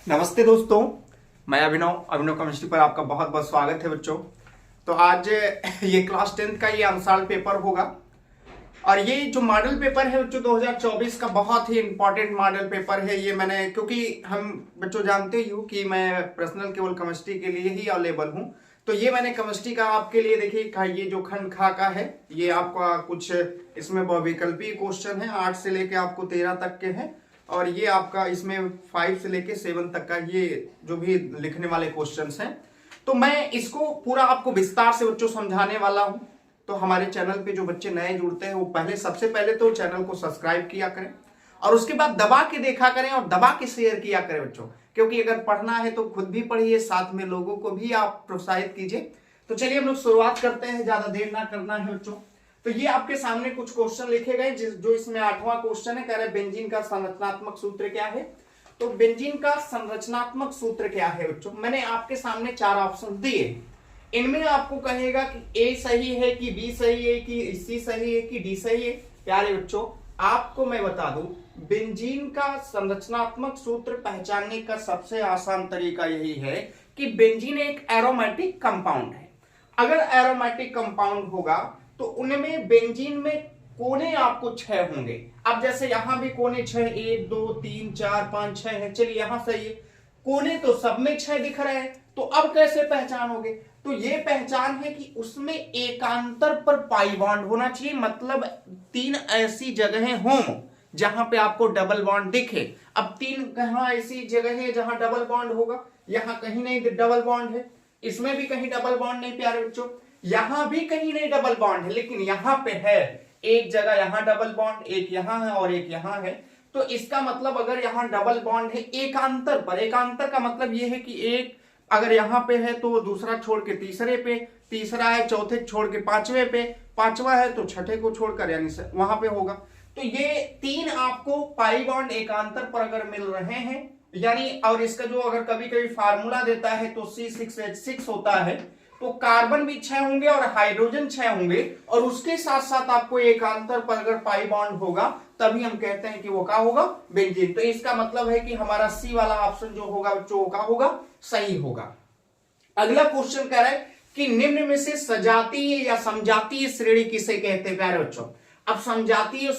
नमस्ते दोस्तों, मैं अभिनव केमिस्ट्री पर आपका बहुत बहुत स्वागत है बच्चों। तो आज ये क्लास 10th का ये आंसर पेपर होगा और ये जो मॉडल पेपर है बच्चों 2024 का बहुत ही इंपॉर्टेंट मॉडल पेपर है। ये मैंने क्योंकि हम बच्चों जानते ही हो कि मैं पर्सनल केवल केमिस्ट्री के लिए ही अवेलेबल हूँ, तो ये मैंने केमिस्ट्री का आपके लिए देखिए ये जो खंड खा का है ये आपका कुछ इसमें वैकल्पिक क्वेश्चन है 8 से लेके आपको 13 तक के हैं और ये आपका इसमें 5 से लेके 7 तक का ये जो भी लिखने वाले क्वेश्चंस हैं। तो मैं इसको पूरा आपको विस्तार से बच्चों समझाने वाला हूं। तो हमारे चैनल पे जो बच्चे नए जुड़ते हैं वो सबसे पहले तो चैनल को सब्सक्राइब किया करें और उसके बाद दबा के देखा करें और दबा के शेयर किया करें बच्चों, क्योंकि अगर पढ़ना है तो खुद भी पढ़िए, साथ में लोगों को भी आप प्रोत्साहित कीजिए। तो चलिए हम लोग शुरुआत करते हैं, ज्यादा देर ना करना है बच्चों। तो ये आपके सामने कुछ क्वेश्चन लिखे गए जो इसमें 8वां क्वेश्चन है, कह रहे बेंजीन का संरचनात्मक सूत्र क्या है। तो बेंजीन का संरचनात्मक सूत्र क्या है बच्चों, मैंने आपके सामने 4 ऑप्शन दिए। इनमें आपको कहेगा कि ए सही है कि बी सही है कि सी सही है कि डी सही है। प्यारे बच्चों, आपको मैं बता दूं बेंजीन का संरचनात्मक सूत्र पहचानने का सबसे आसान तरीका यही है कि बेंजीन एक एरोमेटिक कंपाउंड है। अगर एरोमेटिक कंपाउंड होगा तो उनमें बेंजीन में कोने आपको 6 होंगे। अब जैसे यहां भी कोने 6, 1 2 3 4 5 6 है। चलिए यहां सही है, कोने तो सब में 6 दिख रहे हैं। तो अब कैसे पहचानोगे, तो ये पहचान है कि उसमें एकांतर पर पाई बॉन्ड होना चाहिए, मतलब 3 ऐसी जगहें हों जहां पे आपको डबल बॉन्ड दिखे। अब 3 कहां ऐसी जगह है जहां डबल बॉन्ड होगा, यहां कहीं नहीं डबल बॉन्ड है, इसमें भी कहीं डबल बॉन्ड नहीं प्यारे बच्चों, यहां भी कहीं नहीं डबल बॉन्ड है, लेकिन यहां पे है एक जगह, यहां डबल बॉन्ड, एक यहां है और एक यहां है। तो इसका मतलब अगर यहां डबल बॉन्ड है एकांतर पर, एकांतर का मतलब यह है कि एक अगर यहां पे है तो दूसरा छोड़ के तीसरे पे, तीसरा है चौथे छोड़ के पांचवें पे, पांचवा है तो छठे को छोड़कर यानी वहां पे होगा। तो ये 3 आपको पाई बॉन्ड एकांतर पर अगर मिल रहे हैं यानी, और इसका जो अगर कभी कभी फार्मूला देता है तो C6H6 होता है, तो कार्बन भी 6 होंगे और हाइड्रोजन 6 होंगे और उसके साथ साथ आपको एकांतर पर अगर पाई बॉन्ड होगा तभी हम कहते हैं कि वो क्या होगा, बेंजीन। तो इसका मतलब है कि हमारा सी वाला ऑप्शन जो होगा बच्चों क्या होगा, सही होगा। अगला क्वेश्चन कह रहा है कि निम्न में से सजातीय या समजातीय श्रेणी किसे कहते हैं प्यारे बच्चों। अब समजातीय और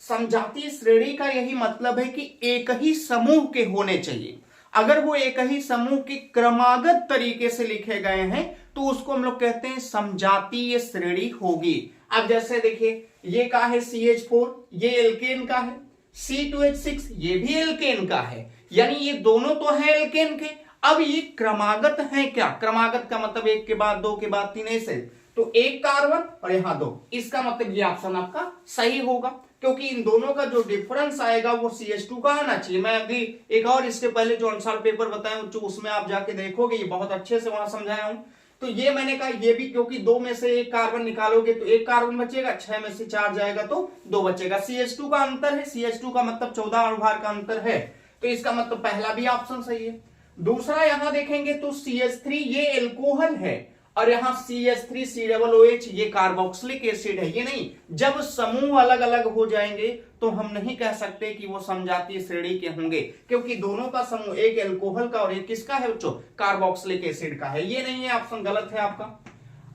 समजातीय श्रेणी का यही मतलब है कि एक ही समूह के होने चाहिए। अगर वो एक ही समूह के क्रमागत तरीके से लिखे गए हैं तो उसको हम लोग कहते हैं समजातीय श्रेणी होगी। अब जैसे देखिए ये का है CH4, ये एल्केन का है, C2H6 ये भी एल्केन का है, यानी ये दोनों तो है एल्केन के। अब ये क्रमागत है क्या, क्रमागत का मतलब एक के बाद 2 के बाद 3 ऐसे, तो एक कार्बन और यहां 2, इसका मतलब ये ऑप्शन आपका सही होगा, क्योंकि इन दोनों का जो डिफरेंस आएगा वो CH2 का आना चाहिए। मैं अभी एक और इसके पहले जो आंसर पेपर बताया उसमें आप जाके देखोगे, ये बहुत अच्छे से वहां समझाया हूं। तो ये मैंने कहा ये भी, क्योंकि 2 में से एक कार्बन निकालोगे तो एक कार्बन बचेगा, 6 में से 4 जाएगा तो 2 बचेगा। CH2 का अंतर है, CH2 का मतलब 14 अनुभार का अंतर है, तो इसका मतलब पहला भी ऑप्शन सही है। दूसरा यहां देखेंगे तो CH3 ये एल्कोहल है और यहां CH3 COOH ये कार्बोक्सिलिक एसिड है। ये नहीं, जब समूह अलग अलग हो जाएंगे तो हम नहीं कह सकते कि वो समजातीय श्रेणी के होंगे, क्योंकि दोनों का समूह एक एल्कोहल का और एक किसका है बच्चों, कार्बोक्सिलिक एसिड का है। ये नहीं है, ऑप्शन गलत है आपका।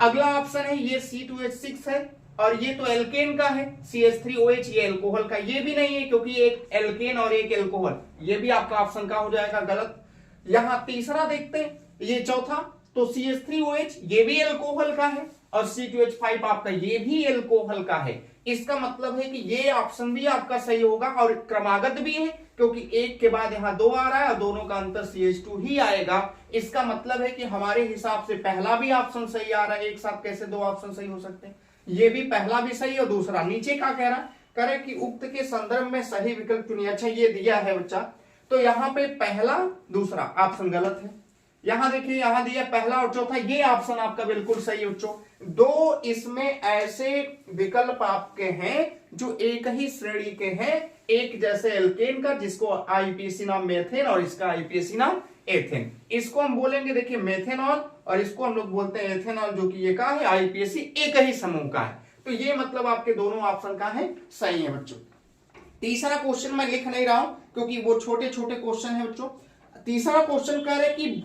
अगला ऑप्शन है ये C2H6 है और ये तो एल्केन का है, CH3OH ये एल्कोहल का, ये भी नहीं है क्योंकि एक एल्केन और एक एल्कोहल, ये भी आपका ऑप्शन का हो जाएगा गलत। यहां तीसरा देखते हैं, ये चौथा, तो CH3OH ये भी एल्कोहल का है और C2H5 आपका ये भी एल्कोहल का है। इसका मतलब है कि ये ऑप्शन भी आपका सही होगा और क्रमागत भी है, क्योंकि एक के बाद यहां 2 आ रहा है और दोनों का अंतर CH2 ही आएगा। इसका मतलब है कि हमारे हिसाब से पहला भी ऑप्शन सही आ रहा है। एक साथ कैसे 2 ऑप्शन सही हो सकते हैं, ये भी पहला भी सही और दूसरा। नीचे क्या कह रहा है कि उक्त के संदर्भ में सही विकल्प चुनिए। अच्छा ये दिया है बच्चा, तो यहां पे पहला दूसरा ऑप्शन गलत है। यहां देखिए यहां दिया पहला और चौथा, ये ऑप्शन आपका बिल्कुल सही है बच्चों। 2 इसमें ऐसे विकल्प आपके हैं जो एक ही श्रेणी के हैं, एक जैसे एल्केन का जिसको आईपीएसी नाम मेथेन और इसका आईपीएसी नाम एथेन। इसको हम बोलेंगे देखिए मेथेनॉल और इसको हम लोग बोलते हैं एथेनॉल, जो कि ये का है आईपीएसी एक ही समूह का है। तो ये मतलब आपके दोनों ऑप्शन का है सही है बच्चों। तीसरा क्वेश्चन मैं लिख नहीं रहा हूं क्योंकि वो छोटे छोटे क्वेश्चन है बच्चों। तीसरा क्वेश्चन कह रहे कि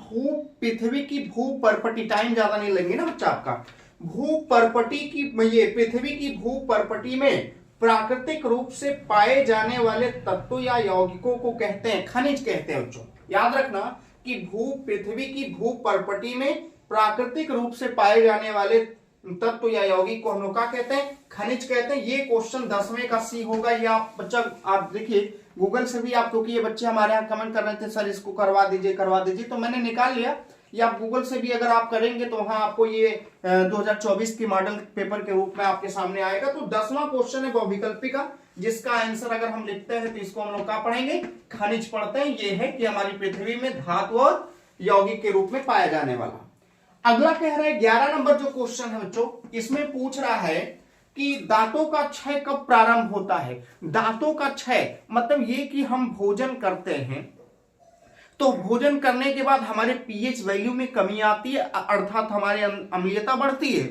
पृथ्वी की भू परपटी, टाइम ज्यादा नहीं लगेगा ना बच्चा आपका, भू परपटी की, ये पृथ्वी की भू परपटी में प्राकृतिक रूप से पाए जाने वाले तत्व या यौगिकों को कहते हैं खनिज कहते हैं बच्चों। याद रखना कि पृथ्वी की भू परपटी में प्राकृतिक रूप से पाए जाने वाले तत्व या यौगिक को हम लोग क्या कहते हैं, खनिज कहते हैं। ये क्वेश्चन 10वें का सी होगा। ये आप बच्चा आप देखिए गूगल से भी आप, क्योंकि ये बच्चे हमारे यहाँ कमेंट कर रहे थे सर इसको करवा दीजिए, तो मैंने निकाल लिया। या आप गूगल से भी अगर आप करेंगे तो वहां आपको ये 2024 की मॉडल पेपर के रूप में आपके सामने आएगा। तो 10वां क्वेश्चन है बहुविकल्पी का, जिसका आंसर अगर हम लिखते हैं तो इसको हम लोग क्या पढ़ेंगे, खनिज पढ़ते हैं। ये है कि हमारी पृथ्वी में धातु और यौगिक के रूप में पाया जाने वाला। अगला कह रहा है 11 नंबर जो क्वेश्चन है बच्चों, इसमें पूछ रहा है कि दांतों का क्षय कब प्रारंभ होता है। दांतों का क्षय मतलब ये कि हम भोजन करते हैं तो भोजन करने के बाद हमारे पीएच वैल्यू में कमी आती है, अर्थात हमारी अम्लीयता बढ़ती है।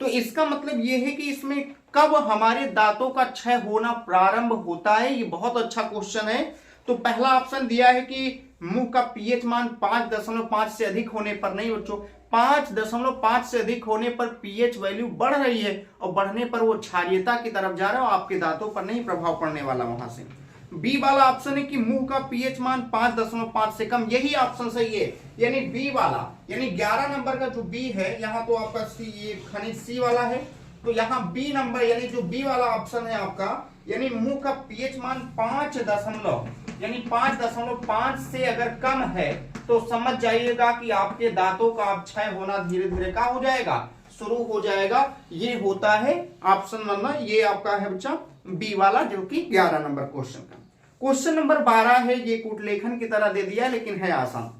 तो इसका मतलब ये है कि इसमें कब हमारे दांतों का क्षय होना प्रारंभ होता है। ये बहुत अच्छा क्वेश्चन है। तो पहला ऑप्शन दिया है कि मुंह का पीएच मान 5.5 से अधिक होने पर, नहीं बच्चों, 5.5 से अधिक होने पर पीएच वैल्यू बढ़ रही है और बढ़ने पर वो क्षारीयता की तरफ जा रहा है और आपके दांतों पर नहीं प्रभाव पड़ने वाला वहां से। बी वाला ऑप्शन है कि मुंह का पीएच मान 5.5 से कम, यही ऑप्शन सही है, यानी बी वाला, यानी 11 नंबर का जो बी है, यहाँ तो आपका सी, ये खनिज सी वाला है, तो यहाँ बी नंबर यानी जो बी वाला ऑप्शन है आपका, यानी मुंह का पीएच मान 5.5 से अगर कम है तो समझ जाइएगा कि आपके दांतों का क्षय होना धीरे धीरे क्या हो जाएगा, शुरू हो जाएगा। ये होता है ऑप्शन नंबर, ये आपका है बच्चा बी वाला, जो कि 11 नंबर क्वेश्चन का। क्वेश्चन नंबर 12 है, ये कूटलेखन की तरह दे दिया लेकिन है आसान,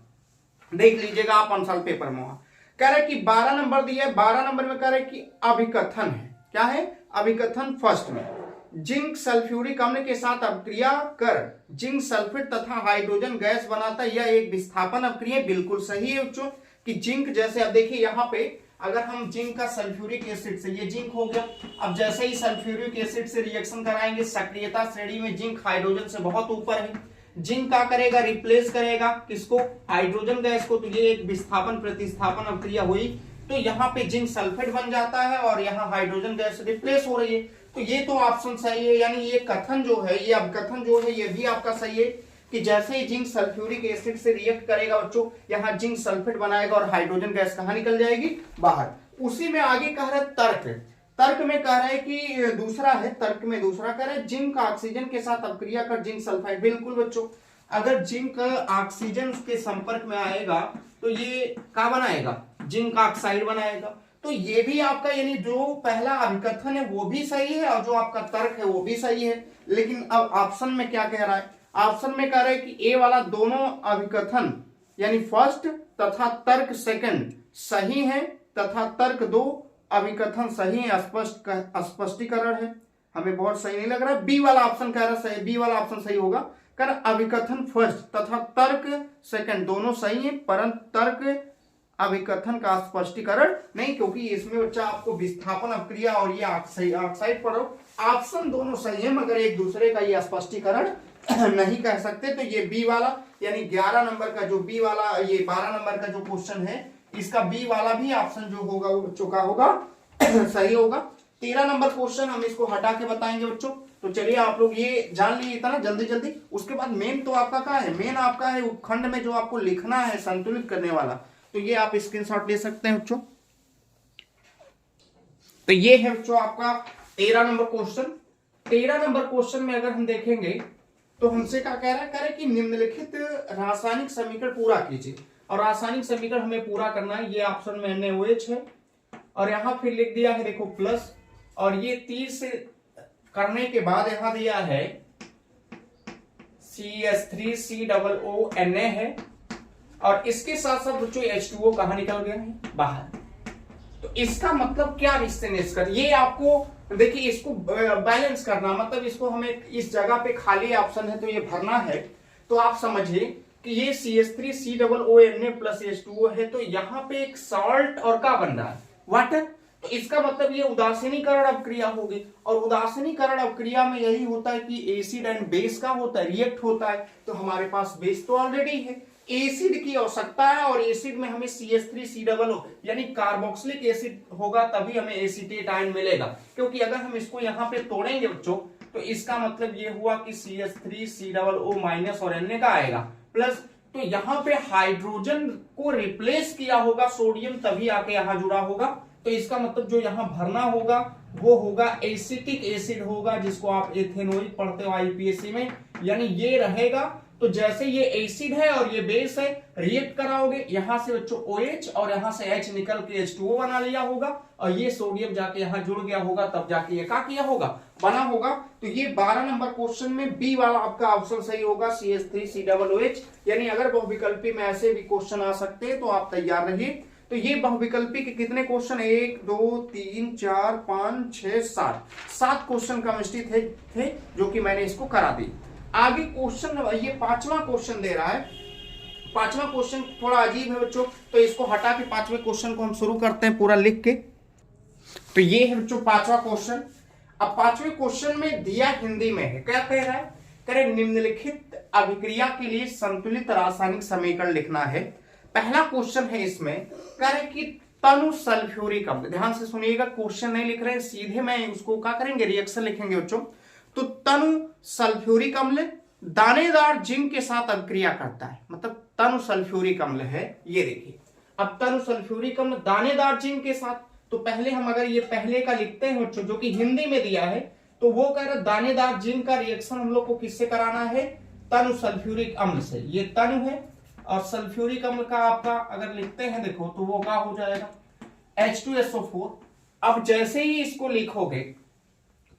देख लीजिएगा आप आंसर पेपर में। कह रहे कि 12 नंबर दिया है, 12 नंबर में कह रहे कि अभिकथन है, क्या है अभिकथन। फर्स्ट में जिंक सल्फ्यूरिक अम्ल के साथ अभिक्रिया कर जिंक सल्फेट तथा हाइड्रोजन गैस बनाता है, यह एक विस्थापन अभिक्रिया। बिल्कुल सही है बच्चों कि जिंक, जैसे अब देखिए यहाँ पे अगर हम जिंक का सल्फ्यूरिक एसिड से, ये जिंक हो गया, अब जैसे ही सल्फ्यूरिक एसिड से रिएक्शन कराएंगे सक्रियता श्रेणी में जिंक हाइड्रोजन से बहुत ऊपर है, जिंक क्या करेगा, रिप्लेस करेगा किसको, हाइड्रोजन गैस को। तो ये एक विस्थापन प्रतिस्थापन अभिक्रिया हुई, तो यहाँ पे जिंक सल्फेट बन जाता है और यहाँ हाइड्रोजन गैस रिप्लेस हो रही है। तो ये तो ऑप्शन सही है, यानी ये कथन जो है, ये अभिकथन जो है, ये भी आपका सही है कि जैसे ही जिंक सल्फ्यूरिक एसिड से रिएक्ट करेगा बच्चों, यहाँ जिंक सल्फेट बनाएगा और हाइड्रोजन गैस कहाँ निकल जाएगी, बाहर। उसी में आगे कह रहे तर्क, तर्क में कह रहे कि दूसरा है, तर्क में दूसरा कह रहे जिंक ऑक्सीजन के साथ अपक्रिया कर जिंक सल्फाइड। बिल्कुल बच्चों, अगर जिंक ऑक्सीजन के संपर्क में आएगा तो ये क्या बनाएगा, जिंक ऑक्साइड बनाएगा। तो ये भी आपका, यानी जो पहला अभिकथन है वो भी सही है और जो आपका तर्क है वो भी सही है। लेकिन अब ऑप्शन में क्या कह रहा है, ऑप्शन में कह रहा है कि ए वाला दोनों अभिकथन यानी फर्स्ट तथा तर्क सेकंड सही है तथा तर्क 2 अभिकथन सही है, स्पष्टीकरण है। हमें बहुत सही नहीं लग रहा है। बी वाला ऑप्शन कह रहा है सही, बी वाला ऑप्शन सही होगा, कर अभिकथन फर्स्ट तथा तर्क सेकंड दोनों सही है, परंतु तर्क अभिकथन का स्पष्टीकरण नहीं, क्योंकि इसमें बच्चा आपको विस्थापन अभिक्रिया और ये ऑक्साइड पढ़ो, ऑप्शन दोनों सही है मगर एक दूसरे का ये स्पष्टीकरण नहीं कह सकते। तो ये बी वाला यानी 11 नंबर का जो बी वाला, ये 12 नंबर का जो क्वेश्चन है, इसका बी वाला भी ऑप्शन जो होगा वो बच्चों का होगा सही होगा। 13 नंबर क्वेश्चन हम इसको हटा के बताएंगे बच्चों। तो चलिए आप लोग ये जान लीजिए इतना जल्दी जल्दी। उसके बाद मेन तो आपका क्या है, मेन आपका है उपखंड में जो आपको लिखना है संतुलित करने वाला, तो ये आप स्क्रीनशॉट ले सकते हैं बच्चों। तो ये है बच्चों आपका 13 नंबर क्वेश्चन। 13 नंबर क्वेश्चन में अगर हम देखेंगे तो हमसे क्या कह रहा है कि निम्नलिखित रासायनिक समीकरण पूरा कीजिए, और रासायनिक समीकरण हमें पूरा करना है। ये ऑप्शन में NaOH है और यहां फिर लिख दिया है देखो प्लस, और ये 30 से करने के बाद यहां दिया है CH3COO Na है, और इसके साथ साथ बच्चों H2O कहां निकल गया है, बाहर। तो इसका मतलब क्या रिश्ते निष्कर्ष, ये आपको देखिए इसको बैलेंस करना, मतलब इसको हमें इस जगह पे खाली ऑप्शन है तो ये भरना है। तो आप समझिए कि ये CH3COO प्लस H2O है, तो यहाँ पे एक सॉल्ट और क्या बन रहा है, वाटर। तो इसका मतलब ये उदासीनीकरण अभिक्रिया होगी, और उदासीनीकरण अभिक्रिया में यही होता है कि एसिड एंड बेस का होता है, रिएक्ट होता है। तो हमारे पास बेस तो ऑलरेडी है, एसिड की आवश्यकता है और एसिड में हमें CH3COO यानी कार्बोक्सिलिक एसिड होगा तभी हमें एसीटेट आयन मिलेगा, क्योंकि अगर हम इसको यहाँ पे तोड़ेंगे बच्चों तो इसका मतलब ये हुआ कि CH3COO- और Na का आएगा प्लस, तो यहाँ पे हाइड्रोजन को रिप्लेस किया होगा सोडियम तभी आके यहाँ जुड़ा होगा, तो इसका मतलब जो यहाँ भरना होगा वो होगा एसिटिक एसिड होगा, जिसको आप एथेनोइक पढ़ते हो आईपीएससी में, यानी ये रहेगा। तो जैसे ये एसिड है और ये बेस है, रिएक्ट कराओगे यहां से बच्चों OH और यहां से H निकल के H2O बना लिया होगा और ये सोडियम जाके यहां जुड़ गया होगा, तब जाके ये क्या किया होगा, बना होगा। तो ये 12 नंबर क्वेश्चन में बी वाला आपका ऑप्शन सही होगा, CH3COOH। यानी अगर बहुविकल्पी में ऐसे भी क्वेश्चन आ सकते हैं तो आप तैयार रहिए। तो ये बहुविकल्पी के कितने क्वेश्चन, 1 2 3 4 5 6 7 क्वेश्चन केमिस्ट्री थे जो कि मैंने इसको करा दी। आगे क्वेश्चन ये 5वां क्वेश्चन दे रहा है। 5वां क्वेश्चन थोड़ा अजीब है बच्चों, तो इसको हटा के 5वें क्वेश्चन को हम शुरू करते हैं पूरा लिख के। तो ये है बच्चों 5वां क्वेश्चन। अब 5वें क्वेश्चन में दिया हिंदी में है, क्या कह रहा है, कह रहे निम्नलिखित अभिक्रिया के लिए संतुलित रासायनिक समीकरण लिखना है। पहला क्वेश्चन है इसमें, कह रहे कि तनु सल्फ्यूरिक अम्ल, ध्यान से सुनिएगा, क्वेश्चन नहीं लिख रहे हैं सीधे, मैं उसको क्या करेंगे, रिएक्शन लिखेंगे बच्चों। तो तनु सल्फ्यूरिक अम्ल दानेदार जिंक के साथ अभिक्रिया करता है, मतलब तनु सल्फ्यूरिक अम्ल है, ये देखिए। अब तनु सल्फ्यूरिक अम्ल दानेदार जिंक के साथ, तो पहले हम अगर ये पहले का लिखते हैं बच्चों जो कि हिंदी में दिया है, तो वो कह रहा दानेदार जिंक का रिएक्शन हम लोग को किससे कराना है, तनु सल्फ्यूरिक अम्ल से। ये तनु है और सल्फ्यूरिक अम्ल का आपका अगर लिखते हैं देखो तो वो क्या हो जाएगा, H2SO4। अब जैसे ही इसको लिखोगे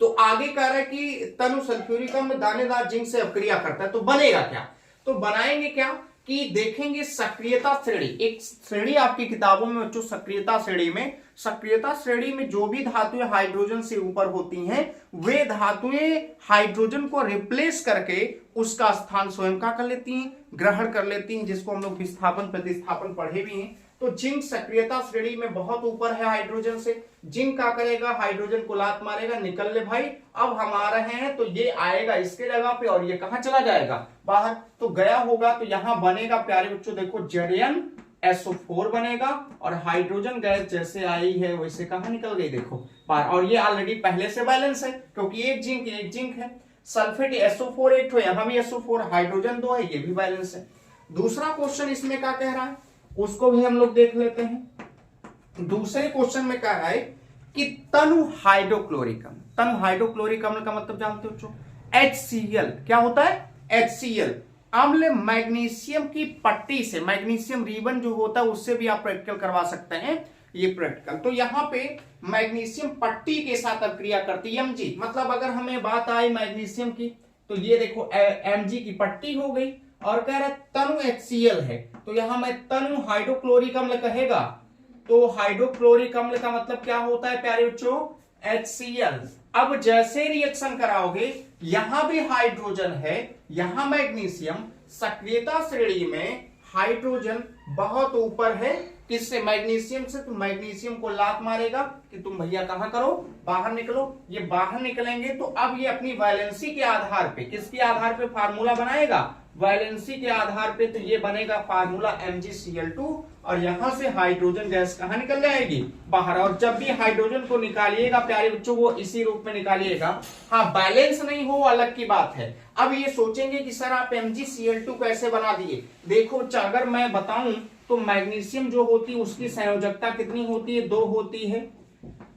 तो आगे कह रहा है कि तनु सल्फ्यूरिक अम्ल दानेदार जिंक से अभिक्रिया करता है, तो बनेगा क्या, तो बनाएंगे क्या कि देखेंगे सक्रियता श्रेणी, एक श्रेणी आपकी किताबों में बच्चों सक्रियता श्रेणी में, सक्रियता श्रेणी में जो भी धातुएं हाइड्रोजन से ऊपर होती हैं वे धातुएं हाइड्रोजन को रिप्लेस करके उसका स्थान स्वयं का कर लेती हैं, ग्रहण कर लेती हैं, जिसको हम लोग विस्थापन प्रतिस्थापन पढ़े भी हैं। तो जिंक सक्रियता श्रेणी में बहुत ऊपर है हाइड्रोजन से, जिंक क्या करेगा, हाइड्रोजन को लात मारेगा, निकल ले भाई, अब हम आ रहे हैं, तो ये आएगा इसके जगह पे और ये कहां चला जाएगा, बाहर, तो गया होगा, तो यहां बनेगा प्यारे बच्चों देखो ZnSO4 बनेगा और हाइड्रोजन गैस जैसे आई है वैसे कहां निकल गई देखो बाहर, और ये ऑलरेडी पहले से बैलेंस है क्योंकि एक जिंक है। सल्फेट SO4 एक तो यहां भी SO4, हाइड्रोजन 2 है, ये भी बैलेंस है। दूसरा क्वेश्चन इसमें क्या कह रहा है उसको भी हम लोग देख लेते हैं। दूसरे क्वेश्चन में कह रहा है कि तनु हाइड्रोक्लोरिक अम्ल, तनु हाइड्रोक्लोरिक अम्ल का मतलब जानते हो बच्चों, HCl, क्या होता है HCl, अम्ल मैग्नीशियम की पट्टी से, मैग्नीशियम रिबन जो होता है उससे भी आप प्रैक्टिकल करवा सकते हैं, ये प्रैक्टिकल। तो यहाँ पे मैग्नीशियम पट्टी के साथ अभिक्रिया करती है Mg, मतलब अगर हमें बात आई मैग्नीशियम की तो ये देखो Mg की पट्टी हो गई, और कह रहा है तनु HCl है, तो यहां मैं तनु हाइड्रोक्लोरिक अम्ल कहेगा, तो हाइड्रोक्लोरिक अम्ल का मतलब क्या होता है प्यारे बच्चों, HCl। अब जैसे रिएक्शन कराओगे यहां भी हाइड्रोजन है, यहां मैग्नीशियम, सक्रियता श्रेणी में हाइड्रोजन बहुत ऊपर है, किससे, मैग्नीशियम से, तो मैग्नीशियम को लात मारेगा कि तुम भैया कहां करो, बाहर निकलो, ये बाहर निकलेंगे, तो अब ये अपनी वैलेंसी के आधार पे, किसके आधार पे फार्मूला बनाएगा, वैलेंसी के आधार पे, तो ये बनेगा फार्मूला MgCl2 और यहां से हाइड्रोजन गैस कहां निकल जाएगी, बाहर। और जब भी हाइड्रोजन को निकालिएगा प्यारे बच्चों वो इसी रूप में निकालिएगा, हाँ बैलेंस नहीं हो अलग की बात है। अब ये सोचेंगे कि सर आप MgCl2 कैसे बना दिए, देखो अगर मैं बताऊं तो मैग्नीशियम जो होती है उसकी संयोजकता कितनी होती है, 2 होती है,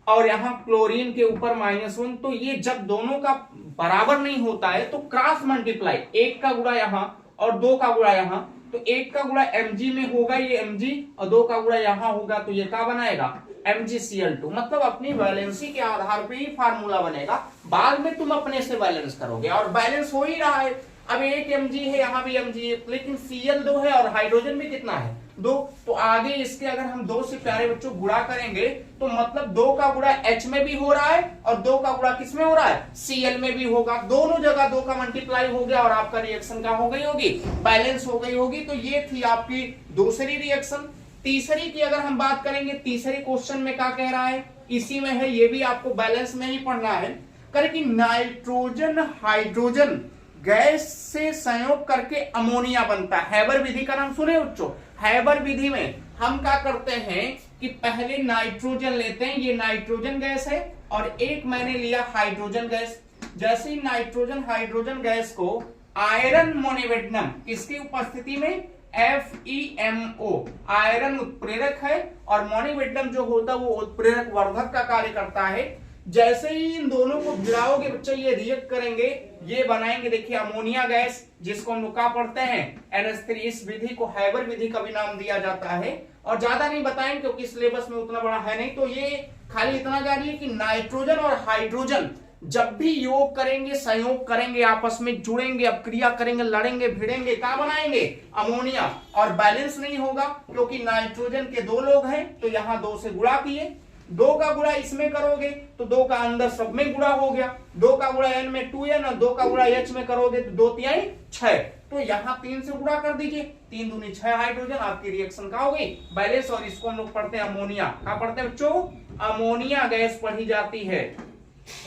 और यहाँ क्लोरीन के ऊपर -1, तो ये जब दोनों का बराबर नहीं होता है तो क्रॉस मल्टीप्लाई, 1 का गुणा यहाँ और 2 का गुणा यहाँ, तो 1 का गुणा Mg में होगा ये Mg और 2 का गुणा यहाँ होगा, तो ये क्या बनाएगा MgCl2, मतलब अपनी वैलेंसी के आधार पे ही फार्मूला बनेगा, बाद में तुम अपने से बैलेंस करोगे, और बैलेंस हो ही रहा है। अब एक Mg है, यहाँ भी Mg है, लेकिन Cl2 है और हाइड्रोजन भी कितना है 2, तो आगे इसके अगर हम 2 से प्यारे बच्चों गुणा करेंगे तो मतलब 2 का गुणा H में भी हो रहा है और 2 का गुणा किस में हो रहा है, Cl में भी होगा, दोनों जगह 2 का मल्टीप्लाई हो गया और आपका रिएक्शन का हो गई होगी, बैलेंस हो गई होगी। तो ये थी आपकी दूसरी रिएक्शन। तीसरी की अगर हम बात करेंगे, तीसरे क्वेश्चन में क्या कह रहा है, इसी में है, ये भी आपको बैलेंस में ही पढ़ना है, करे कि नाइट्रोजन हाइड्रोजन गैस से संयोग करके अमोनिया बनता है। हैबर विधि का नाम सुने बच्चों? हैबर विधि में हम क्या करते हैं कि पहले नाइट्रोजन लेते हैं, ये नाइट्रोजन गैस है, और एक मैंने लिया हाइड्रोजन गैस। जैसे ही नाइट्रोजन हाइड्रोजन गैस को आयरन मोनिवेटनम किसकी उपस्थिति में, FeMO, आयरन उत्प्रेरक है और मोनिवेटनम जो होता है वो उत्प्रेरक वर्धक का कार्य करता है। जैसे ही इन दोनों को भिड़ाओगे बच्चे, ये रिएक्ट करेंगे, ये बनाएंगे देखिए अमोनिया गैस, जिसको हम लोग क्या पढ़ते हैं, NH3। इस विधि को हैबर विधि का भी नाम दिया जाता है। और ज्यादा नहीं बताएंगे क्योंकि सिलेबस में उतना बड़ा है नहीं, तो ये खाली इतना जानिए कि नाइट्रोजन और हाइड्रोजन जब भी योग करेंगे, संयोग करेंगे, आपस में जुड़ेंगे, अपक्रिया करेंगे, लड़ेंगे, भिड़ेंगे, क्या बनाएंगे, अमोनिया। और बैलेंस नहीं होगा क्योंकि नाइट्रोजन के 2 लोग हैं, तो यहां 2 से गुणा किए, 2 का गुणा इसमें करोगे तो 2 का अंदर सब में गुणा हो गया, 2 का गुणा N में 2N और 2 का गुणा H में करोगे तो 2 तिहाई 6, तो यहाँ 3 से गुणा कर दीजिए, 3 दूनी 6 हाइड्रोजन, आपकी रिएक्शन का हो गई बैलेंस। और इसको हम लोग पढ़ते हैं अमोनिया। क्या पढ़ते हैं बच्चों? अमोनिया गैस पढ़ी जाती है,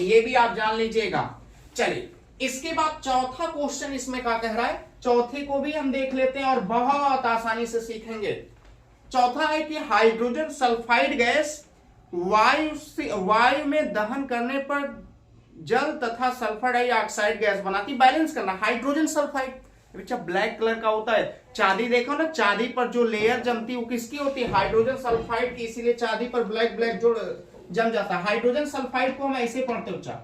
ये भी आप जान लीजिएगा। चलिए इसके बाद चौथा क्वेश्चन इसमें क्या कह रहा है, चौथे को भी हम देख लेते हैं और बहुत आसानी से सीखेंगे। चौथा है कि हाइड्रोजन सल्फाइड गैस वायु में दहन करने पर जल तथा सल्फर डाइऑक्साइड गैस बनाती। बैलेंस करना, हाइड्रोजन सल्फाइड बच्चा ब्लैक कलर का होता है, चांदी देखो ना, चांदी पर जो लेयर जमती है वो किसकी होती है, हाइड्रोजन सल्फाइड की, इसीलिए चांदी पर ब्लैक ब्लैक जो जम जाता है। हाइड्रोजन सल्फाइड को हम ऐसे पढ़ते हैं बच्चा,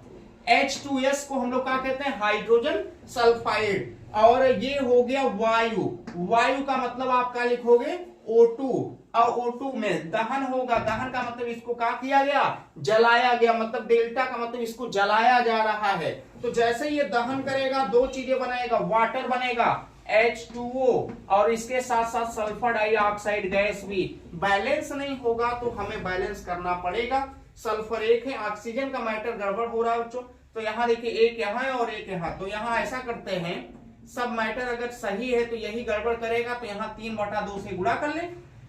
H2S को हम लोग क्या कहते हैं, हाइड्रोजन सल्फाइड। और ये हो गया वायु, वायु का मतलब आप क्या लिखोगे, O2, और O2 में दहन होगा, दहन का मतलब इसको क्या किया गया, जलाया गया, मतलब डेल्टा का मतलब इसको जलाया जा रहा है। तो जैसे ये दहन करेगा 2 चीजें बनाएगा, वाटर बनेगा H2O और इसके साथ साथ सल्फर डाइऑक्साइड गैस भी। बैलेंस नहीं होगा तो हमें बैलेंस करना पड़ेगा। सल्फर एक है, ऑक्सीजन का मैटर गड़बड़ हो रहा है बच्चों, तो यहाँ देखिए एक यहाँ है और एक यहाँ, तो यहाँ ऐसा करते हैं, सब मैटर अगर सही है तो यही गड़बड़ करेगा, तो यहाँ 3/2 से गुणा कर ले।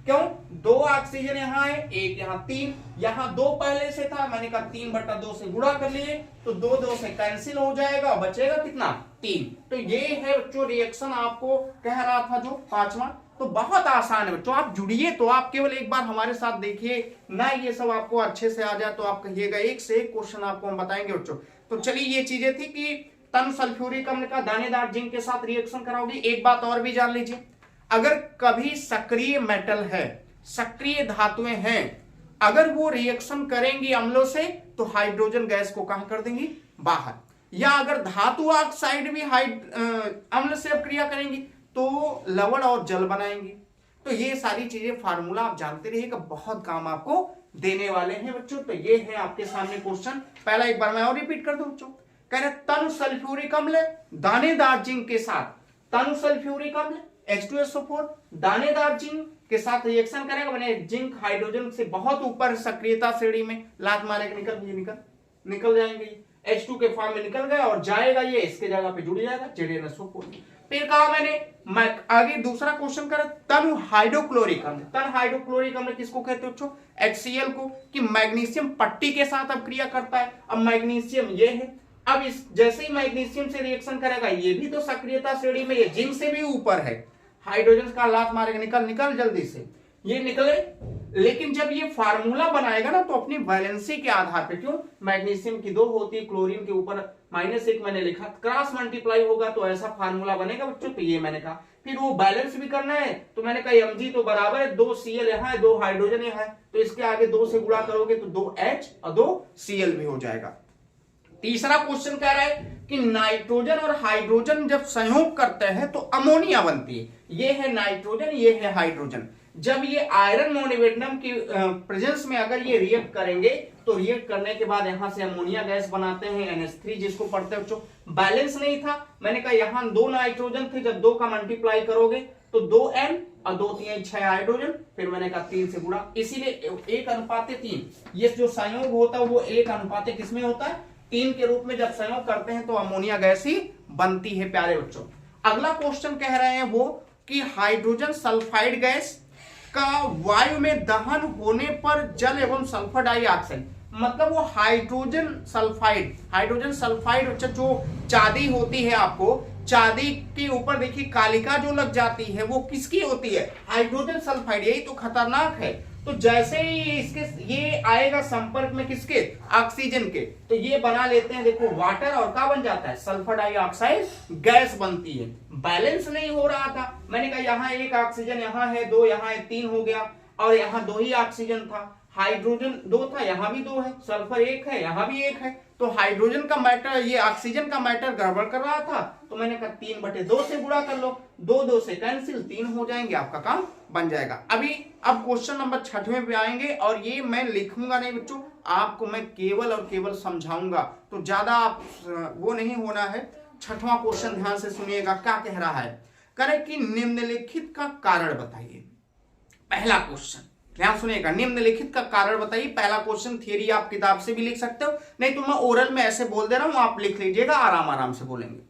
क्यों, 2 ऑक्सीजन यहाँ है, एक यहाँ 3, यहाँ 2 पहले से था, मैंने कहा 3/2 से गुणा कर लिए, तो 2 से कैंसिल हो जाएगा, बचेगा कितना, 3। तो ये है बच्चों रिएक्शन आपको कह रहा था जो 5वां। तो बहुत आसान है बच्चों, आप जुड़िए तो आप केवल एक बार हमारे साथ देखिए ना, ये सब आपको अच्छे से आ जाए तो आप कहिएगा, एक से एक क्वेश्चन आपको हम बताएंगे बच्चों। तो चलिए ये चीजें थी कि तन सल्फ्यूरिक अम्ल का दानेदार जिंक के साथ रिएक्शन कराओगी। एक बात और भी जान लीजिए, अगर कभी सक्रिय मेटल है, सक्रिय धातुएं हैं, अगर वो रिएक्शन करेंगी अम्लों से तो हाइड्रोजन गैस को कहां कर देंगी, बाहर। या अगर धातु ऑक्साइड भी अम्ल से क्रिया करेंगी तो लवण और जल बनाएंगी। तो ये सारी चीजें फार्मूला आप जानते रहिएगा, बहुत काम आपको देने वाले हैं बच्चों। तो ये है आपके सामने क्वेश्चन। पहला एक बार मैं और रिपीट कर दूं बच्चों, कह रहे तनु सल्फ्यूरिक अम्ल दानेदार जिंक के साथ, तनु सल्फ्यूरिक अम्ल H2SO4 दानेदार जिंक के साथ रिएक्शन करेगा, मैंने जिंक हाइड्रोजन से बहुत ऊपर सक्रियता श्रेणी में, लात मारेगा निकल जाएंगे, H2 के फॉर्म में निकल गया और जाएगा, ये इसके जगह पे जुड़ जाएगा ZnSO4। फिर कहा मैंने आगे दूसरा क्वेश्चन करा, तनु हाइड्रोक्लोरिक अम्ल, तन हाइड्रोक्लोरिक अम्ल किसको कहते हो बच्चों, HCl को, कि मैग्नीशियम पट्टी के साथ अब क्रिया करता है। अब मैग्नीशियम ये है, अब इस जैसे ही मैग्नीशियम से रिएक्शन करेगा, ये भी तो सक्रियता श्रेणी में, ये जिंक से भी ऊपर है, हाइड्रोजन का लात मारेगा, निकल जल्दी से, ये निकले। लेकिन जब ये फार्मूला बनाएगा ना तो अपनी वैलेंसी के आधार पे, क्यों, मैग्नीशियम की 2 होती है, क्लोरीन के ऊपर -1 मैंने लिखा, क्रॉस मल्टीप्लाई होगा तो ऐसा फार्मूला बनेगा बच्चों। तो ये मैंने कहा, फिर वो बैलेंस भी करना है, तो मैंने कहा Mg तो बराबर है 2 Cl यहाँ है, 2 हाइड्रोजन यहाँ है, तो इसके आगे 2 से गुणा करोगे तो 2 H और 2 Cl भी हो जाएगा। तीसरा क्वेश्चन कह रहा है कि नाइट्रोजन और हाइड्रोजन जब संयोग करते हैं तो अमोनिया बनती है। ये है नाइट्रोजन, ये है हाइड्रोजन। जब ये आयरन मोनिवेटनम की प्रेजेंस में अगर ये रिएक्ट करेंगे तो रिएक्ट करने के बाद यहां से अमोनिया गैस बनाते हैं NH3, जिसको पढ़ते हैं बच्चों। बैलेंस नहीं था, मैंने कहा यहाँ 2 नाइट्रोजन थे, जब 2 का मल्टीप्लाई करोगे तो 2N और 2 3 6 हाइड्रोजन, फिर मैंने कहा 3 से गुणा, इसीलिए 1:3। ये जो संयोग होता है वो 1:, किसमें होता है, 3 के रूप में जब संयोग करते हैं तो अमोनिया गैस ही बनती है प्यारे बच्चों। अगला क्वेश्चन कह रहे हैं वो कि हाइड्रोजन सल्फाइड गैस का वायु में दहन होने पर जल एवं सल्फर डाइऑक्साइड, मतलब वो हाइड्रोजन सल्फाइड जो चांदी होती है आपको, चांदी के ऊपर देखिए कालिका जो लग जाती है वो किसकी होती है, हाइड्रोजन सल्फाइड। यही तो खतरनाक है। तो जैसे ही इसके ये आएगा संपर्क में किसके, ऑक्सीजन के, तो ये बना लेते हैं देखो वाटर, और क्या बन जाता है, सल्फर डाइऑक्साइड गैस बनती है। बैलेंस नहीं हो रहा था, मैंने कहा यहाँ एक ऑक्सीजन, यहाँ है दो, यहाँ है तीन हो गया, और यहाँ दो ही ऑक्सीजन था, हाइड्रोजन दो था, यहाँ भी दो है, सल्फर एक है, यहाँ भी एक है, तो हाइड्रोजन का मैटर, ये ऑक्सीजन का मैटर गड़बड़ कर रहा था। तो मैंने कहा 3/2 से गुणा कर लो, 2 से कैंसिल, 3 हो जाएंगे, आपका काम बन जाएगा। अब क्वेश्चन नंबर 6वें पे आएंगे, और ये मैं लिखूंगा नहीं बच्चों, आपको मैं केवल और केवल समझाऊंगा, तो ज्यादा आप वो नहीं होना है। 6वां क्वेश्चन ध्यान से सुनिएगा, क्या कह रहा है, करे कि निम्नलिखित का कारण बताइए। पहला क्वेश्चन ध्यान सुनिएगा, निम्नलिखित का कारण बताइए। पहला क्वेश्चन थियरी आप किताब से भी लिख सकते हो, नहीं तो मैं ओरल में ऐसे बोल दे रहा हूं, आप लिख लीजिएगा, आराम आराम से बोलेंगे।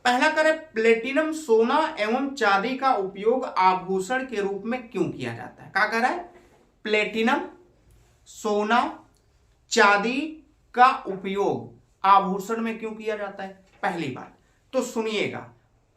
पहला करे, प्लेटिनम सोना एवं चांदी का उपयोग आभूषण के रूप में क्यों किया जाता है। क्या कह रहा है, प्लेटिनम सोना चांदी का उपयोग आभूषण में क्यों किया जाता है। पहली बात तो सुनिएगा,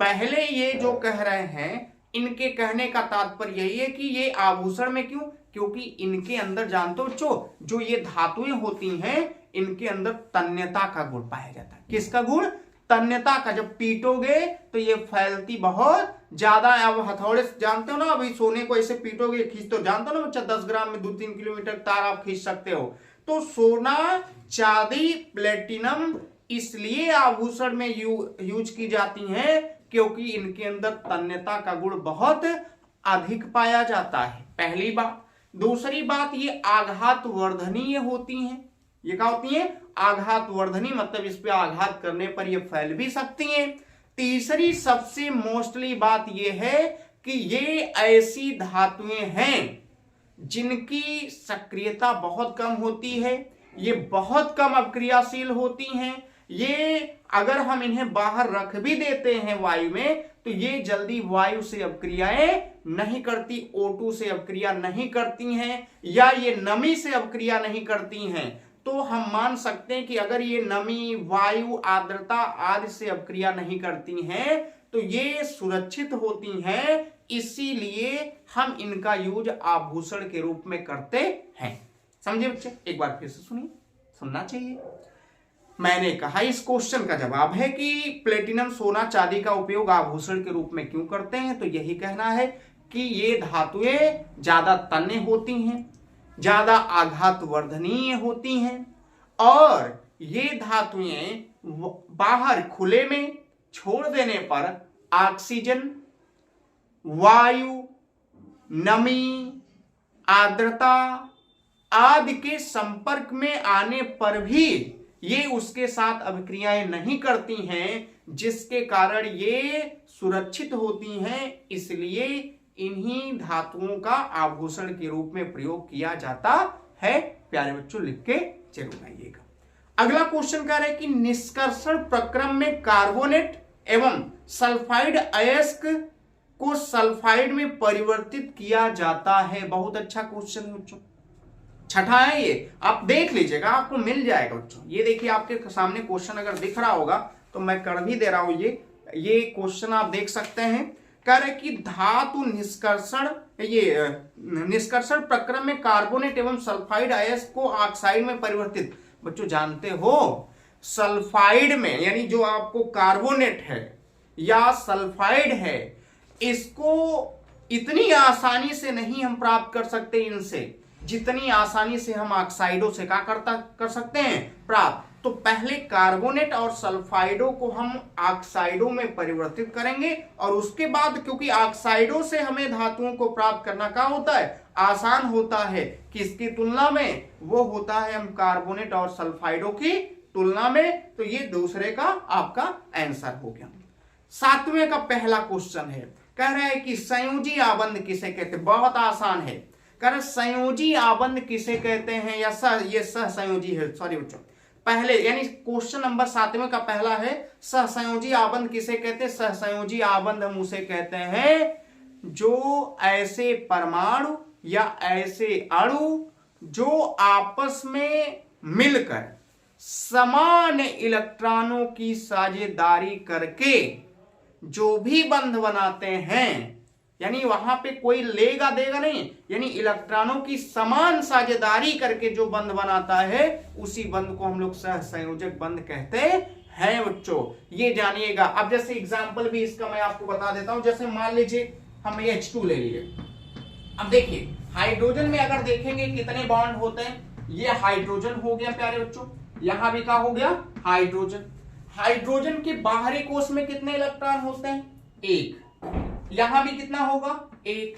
पहले ये जो कह रहे हैं, इनके कहने का तात्पर्य यही है कि ये आभूषण में क्यों, क्योंकि इनके अंदर जानते हो बच्चों, जो ये धातुएं होती हैं, इनके अंदर तन्यता का गुण पाया जाता है। किसका गुण, तन्यता का। जब पीटोगे तो ये फैलती बहुत ज्यादा। अब हथौड़े जानते हो ना, अभी सोने को ऐसे पीटोगे, खींच तो जानते हो ना बच्चा, 10 ग्राम में 2-3 किलोमीटर तार आप खींच सकते हो। तो सोना चांदी प्लेटिनम इसलिए आभूषण में यूज की जाती है क्योंकि इनके अंदर तन्यता का गुण बहुत अधिक पाया जाता है, पहली बात। दूसरी बात, ये आघात वर्धनीय होती हैं। ये क्या होती हैं, आघात वर्धनी, मतलब इस पे आघात करने पर ये फैल भी सकती हैं। तीसरी सबसे मोस्टली बात ये है कि ये ऐसी धातुएं हैं जिनकी सक्रियता बहुत कम होती है, ये बहुत कम अपक्रियाशील होती हैं। ये अगर हम इन्हें बाहर रख भी देते हैं वायु में, तो ये जल्दी वायु से अपक्रियाएं नहीं करती, O2 से अपक्रिया नहीं करती हैं, या ये नमी से अपक्रिया नहीं करती हैं। तो हम मान सकते हैं कि अगर ये नमी, वायु, आर्द्रता आदि से अपक्रिया नहीं करती हैं, तो ये सुरक्षित होती हैं, इसीलिए हम इनका यूज आभूषण के रूप में करते हैं। समझे बच्चे, एक बार फिर से सुनिए, सुनना चाहिए। मैंने कहा इस क्वेश्चन का जवाब है कि प्लेटिनम सोना चांदी का उपयोग आभूषण के रूप में क्यों करते हैं, तो यही कहना है कि ये धातुएं ज्यादा तन्य होती हैं, ज्यादा आघात वर्धनीय होती हैं, और ये धातुएं बाहर खुले में छोड़ देने पर ऑक्सीजन, वायु, नमी, आर्द्रता आदि के संपर्क में आने पर भी ये उसके साथ अभिक्रियाएं नहीं करती हैं, जिसके कारण ये सुरक्षित होती हैं। इसलिए इन्हीं धातुओं का आभूषण के रूप में प्रयोग किया जाता है। प्यारे बच्चों, लिख के जरूर आइएगा। अगला क्वेश्चन कह रहा है कि निष्कर्षण प्रक्रम में कार्बोनेट एवं सल्फाइड अयस्क को सल्फाइड में परिवर्तित किया जाता है। बहुत अच्छा क्वेश्चन है बच्चों, छठा है ये, आप देख लीजिएगा, आपको मिल जाएगा बच्चों। ये देखिए आपके सामने क्वेश्चन अगर दिख रहा होगा तो मैं कर भी दे रहा हूं, ये क्वेश्चन आप देख सकते हैं। कह रहे कि धातु निष्कर्षण, ये निष्कर्षण प्रक्रम में कार्बोनेट एवं सल्फाइड अयस्क को ऑक्साइड में परिवर्तित। बच्चों जानते हो, सल्फाइड में यानी जो आपको कार्बोनेट है या सल्फाइड है, इसको इतनी आसानी से नहीं हम प्राप्त कर सकते इनसे, जितनी आसानी से हम ऑक्साइडों से क्या कर सकते हैं, प्राप्त। तो पहले कार्बोनेट और सल्फाइडों को हम ऑक्साइडों में परिवर्तित करेंगे, और उसके बाद क्योंकि ऑक्साइडों से हमें धातुओं को प्राप्त करना क्या होता है, आसान होता है। किसकी तुलना में, वो होता है हम कार्बोनेट और सल्फाइडों की तुलना में। तो ये दूसरे का आपका आंसर हो गया। 7वें का पहला क्वेश्चन है, कह रहा है कि संयोजी आबंध किसे कहते हैं। बहुत आसान है, कह रहे संयोजी आबंध किसे कहते हैं, या ये सहसंयोजी है, सॉरी बच्चों, पहले यानी क्वेश्चन नंबर 7वें का पहला है, सहसंयोजी आबंध किसे कहते हैं। सहसंयोजी आबंध हम उसे कहते हैं जो ऐसे परमाणु या ऐसे अणु जो आपस में मिलकर समान इलेक्ट्रॉनों की साझेदारी करके जो भी बंध बनाते हैं, यानी वहां पे कोई लेगा देगा नहीं, यानी इलेक्ट्रॉनों की समान साझेदारी करके जो बंध बनाता है उसी बंध को हम लोग सहसंयोजक बंध कहते हैं बच्चों, ये जानिएगा। अब जैसे एग्जांपल भी इसका मैं आपको बता देता हूं, जैसे मान लीजिए हम H2 ले लिए। अब देखिए हाइड्रोजन में अगर देखेंगे कितने बॉन्ड होते हैं, ये हाइड्रोजन हो गया प्यारे बच्चों, यहां भी क्या हो गया हाइड्रोजन। हाइड्रोजन के बाहरी कोश में कितने इलेक्ट्रॉन होते हैं, एक, यहां भी कितना होगा, एक।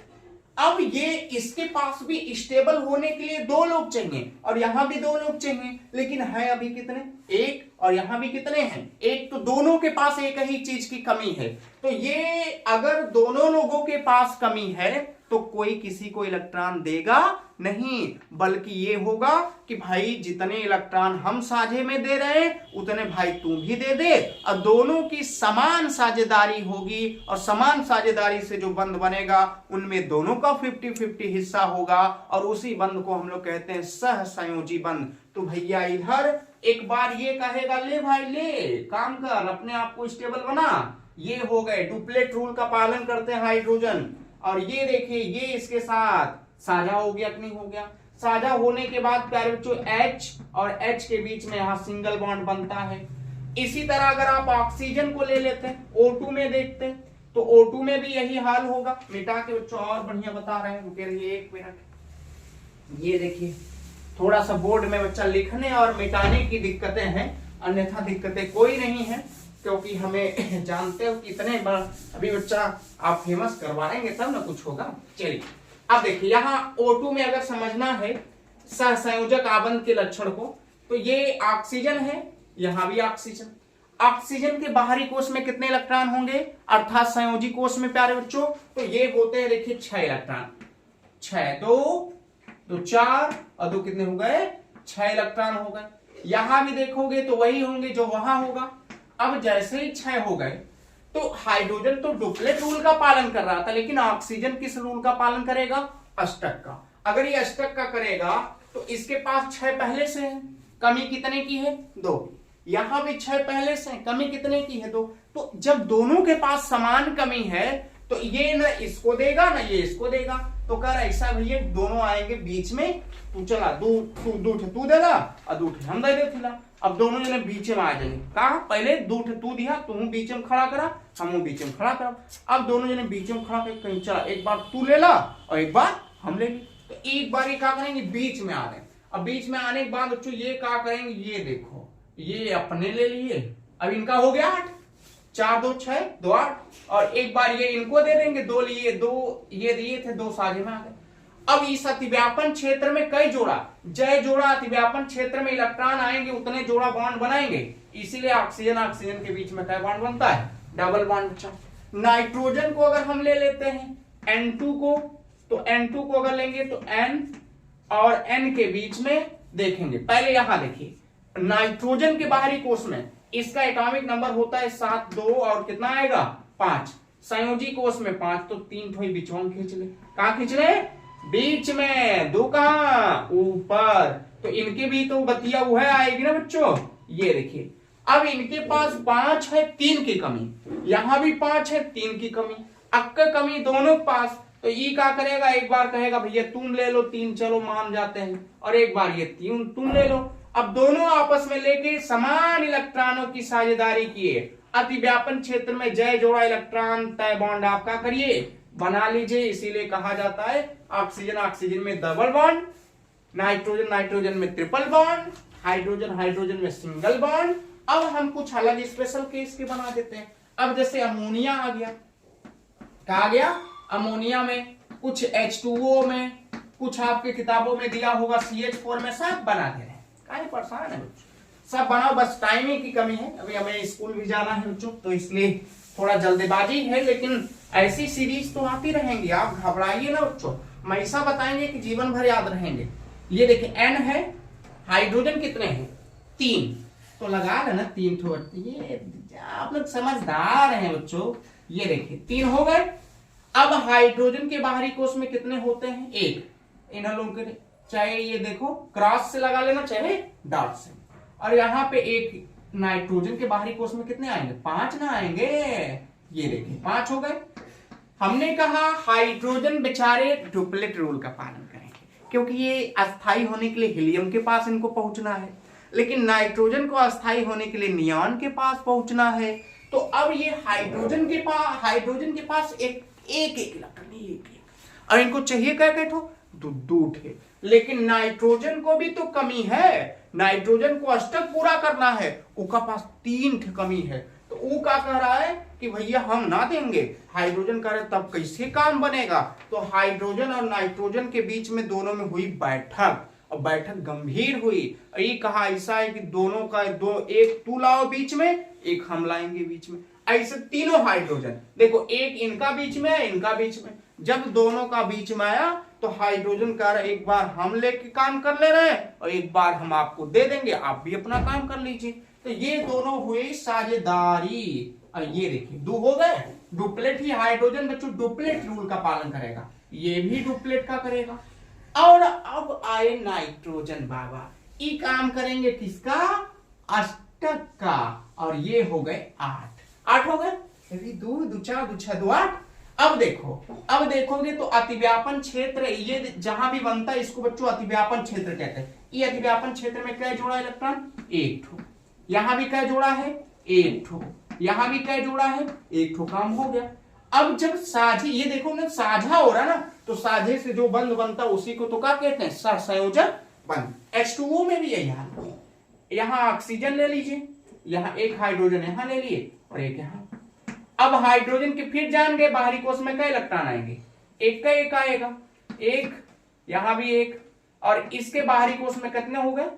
अब ये इसके पास भी स्टेबल होने के लिए दो लोग चाहिए और यहां भी दो लोग चाहिए, लेकिन है अभी कितने, एक, और यहां भी कितने हैं, एक। तो दोनों के पास एक ही चीज की कमी है। तो ये अगर दोनों लोगों के पास कमी है तो कोई किसी को इलेक्ट्रॉन देगा नहीं, बल्कि ये होगा कि भाई जितने इलेक्ट्रॉन हम साझे में दे रहे हैं उतने भाई तू भी दे दे, और दोनों की समान साझेदारी होगी और समान साझेदारी से जो बंध बनेगा उनमें दोनों का 50-50 हिस्सा होगा और उसी बंध को हम लोग कहते हैं सहसंयोजी बंध। तो भैया इधर एक बार ये कहेगा ले भाई ले काम कर, अपने आप को स्टेबल बना, ये हो गए डुप्लेट रूल का पालन करते हैं हाइड्रोजन। और ये देखिए ये इसके साथ साझा हो गया कि नहीं हो गया, साझा होने के बाद प्यारे बच्चों H और H के बीच में यहां सिंगल बॉन्ड बनता है। इसी तरह अगर आप ऑक्सीजन को ले लेते हैं, O2 में देखते हैं तो O2 में भी यही हाल होगा। मिटा के बच्चों और बढ़िया बता रहे हैं, रुके रहिए एक मिनट। ये देखिए थोड़ा सा बोर्ड में बच्चा लिखने और मिटाने की दिक्कतें हैं, अन्यथा दिक्कतें कोई नहीं है, क्योंकि हमें जानते हो कितने अभी बच्चा आप फेमस करवाएंगे तब ना कुछ होगा। चलिए अब देखिए यहाँ O2 में अगर समझना है सहसंयोजक आबंध के लक्षण को, तो ये ऑक्सीजन है, यहां भी ऑक्सीजन। ऑक्सीजन के बाहरी कोश में कितने इलेक्ट्रॉन होंगे, अर्थात संयोजी कोश में प्यारे बच्चों, तो ये होते हैं देखिए 6 इलेक्ट्रॉन, 6 2 4 और 2 कितने हो गए, 6 इलेक्ट्रॉन हो गए। यहां भी देखोगे तो वही होंगे जो वहां होगा। अब जैसे ही 6 हो गए तो हाइड्रोजन तो डुप्लेट रूल का पालन कर रहा था, लेकिन ऑक्सीजन किस रूल का पालन करेगा, अष्टक का। अगर ये अष्टक का करेगा तो इसके पास 6 पहले से है, कमी कितने की है, 2। यहां भी 6 पहले से है, कमी कितने की है, 2। तो जब दोनों के पास समान कमी है तो ये न इसको देगा ना ये इसको देगा, तो कर ऐसा भैया दोनों आएंगे बीच में, तू चला तू देगा और दूठ हम दे देथिला। अब दोनों जने बीच में आ जाएंगे, कहा पहले दूठ तू दिया, तू बीच में खड़ा करा, हम बीच में खड़ा करा। अब दोनों जने बीच में खड़ा करके कहीं चला, एक बार तू ले ला और एक बार हम ले ली। तो एक बार ये क्या करेंगे, बीच में आ रहे हैं। अब बीच में आने के बाद बच्चों ये क्या करेंगे, ये देखो ये अपने ले लिए, अब इनका हो गया 8, 4 2 6 2 8, और एक बार ये इनको दे देंगे, 2 लिए, 2 ये दिए थे, 2 साझे में आ गए। अब इस अतिव्यापन क्षेत्र में कई जोड़ा, जय जोड़ा अतिव्यापन क्षेत्र में इलेक्ट्रॉन आएंगे उतने जोड़ा बॉन्ड बनाएंगे, इसीलिए ऑक्सीजन ऑक्सीजन के बीच में क्या बॉन्ड बनता है, डबल बॉन्ड। नाइट्रोजन को अगर हम ले लेते हैं N2 को, तो N2 को अगर लेंगे तो N और N के बीच में देखेंगे। पहले यहां देखिए नाइट्रोजन के बाहरी कोश में इसका एटॉमिक नंबर होता है 7 2 और कितना आएगा 5। संयोजी कोश में 5, तो 3 ठोई बीच में खींच ले, कहां खींच ले, बीच में, 2 कहां ऊपर, तो इनके भी तो बतिया वो है आएगी ना बच्चों। ये देखिए अब इनके पास 5 है, 3 की कमी, यहां भी 5 है, 3 की कमी, अक्का कमी दोनों के पास। तो ये क्या करेगा, एक बार कहेगा भैया तुम ले लो 3, चलो मान जाते हैं, और एक बार ये 3 तुम ले लो। अब दोनों आपस में लेके समान इलेक्ट्रॉनों की साझेदारी किए, अतिव्यापन क्षेत्र में जय जोड़ा इलेक्ट्रॉन तय बॉन्ड आपका करिए, बना लीजिए। इसीलिए कहा जाता है ऑक्सीजन ऑक्सीजन में डबल बॉन्ड, नाइट्रोजन नाइट्रोजन में ट्रिपल बॉन्ड, हाइड्रोजन हाइड्रोजन में सिंगल बॉन्ड। अब हम कुछ अलग स्पेशल केस के बना देते हैं। अब जैसे अमोनिया आ गया, क्या आ गया, अमोनिया में कुछ H2O में, कुछ आपके किताबों में दिया होगा CH4 में, सब बना दे रहे हैं। काहे परेशान है बच्चों, सब बनाओ, बस टाइमिंग की कमी है, अभी हमें स्कूल भी जाना है बच्चों, तो इसलिए थोड़ा जल्दबाजी है, लेकिन ऐसी सीरीज तो आती रहेंगी, आप घबराइए ना बच्चों, हम ऐसा बताएंगे कि जीवन भर याद रहेंगे। ये देखिए N है, हाइड्रोजन कितने हैं 3, तो लगा लेना 3 ठो, ये आप लोग समझदार हैं बच्चों। ये देखिए 3 हो गए। अब हाइड्रोजन के बाहरी कोश में कितने होते हैं, 1, इन लोगों के चाहे ये देखो क्रॉस से लगा लेना चाहे डॉट से, और यहाँ पे एक नाइट्रोजन के बाहरी कोश में कितने आएंगे, 5 ना आएंगे, ये देखिए 5 हो गए। हमने कहा हाइड्रोजन बेचारे डुप्लेट रूल का पालन करेंगे, क्योंकि ये अस्थाई होने के लिए हीलियम के पास इनको पहुंचना है, लेकिन नाइट्रोजन को अस्थाई होने के लिए नियॉन के पास पहुंचना है। तो अब ये हाइड्रोजन के पास एक इलेक्ट्रॉन, एक और इनको चाहिए क्या ठो, दो थे। लेकिन नाइट्रोजन को भी तो कमी है, नाइट्रोजन को अष्टक पूरा करना है, उसका पास 3 कमी है। तो वो क्या कह रहा है कि भैया हम ना देंगे, हाइड्रोजन कह रहे तब कैसे काम बनेगा। तो हाइड्रोजन और नाइट्रोजन के बीच में दोनों में हुई बैठक, और बैठक गंभीर हुई। ये कहा ऐसा है कि दोनों का एक तू लाओ बीच में, एक हम लाएंगे बीच में। ऐसे तीनों हाइड्रोजन देखो, एक इनका बीच में है, इनका बीच में। जब दोनों का बीच में आया तो हाइड्रोजन कह रहा एक बार हम लेके काम कर ले रहे हैं और एक बार हम आपको दे देंगे, आप भी अपना काम कर लीजिए। तो ये दोनों हुए साझेदारी। और ये देखिए 2 हो गए। डुप्लेट ही हाइड्रोजन बच्चों डुप्लेट रूल का पालन करेगा, ये भी डुप्लेट का करेगा। और अब आए नाइट्रोजन बाबा, ये काम करेंगे किसका, अष्टक का। और ये हो गए 8 हो गए, 2 2 4 2 6 2 8। अब देखोगे तो अतिव्यापन क्षेत्र, ये जहां भी बनता है इसको बच्चों अतिव्यापन क्षेत्र कहते हैं। ये अतिव्यापन क्षेत्र में क्या जोड़ा इलेक्ट्रॉन, 1 ठो। यहां भी क्या जोड़ा है, 1 ठो। यहां भी क्या जोड़ा है, 1 ठो। काम हो गया। अब जब साझी, ये देखो ना साझा हो रहा ना, तो साझे से जो बंध बनता है उसी को तो क्या कहते हैं, सहसंयोजक बंध। H2O में भी यही हाल है। यहां ऑक्सीजन ले लीजिए, यहां एक हाइड्रोजन यहां ले लिए और एक यहां। अब हाइड्रोजन के फिर जान गए बाहरी कोश में क्या इलेक्ट्रॉन आएंगे, एक का एक आएगा, एक यहां भी एक, और इसके बाहरी कोश में कितने हो गए,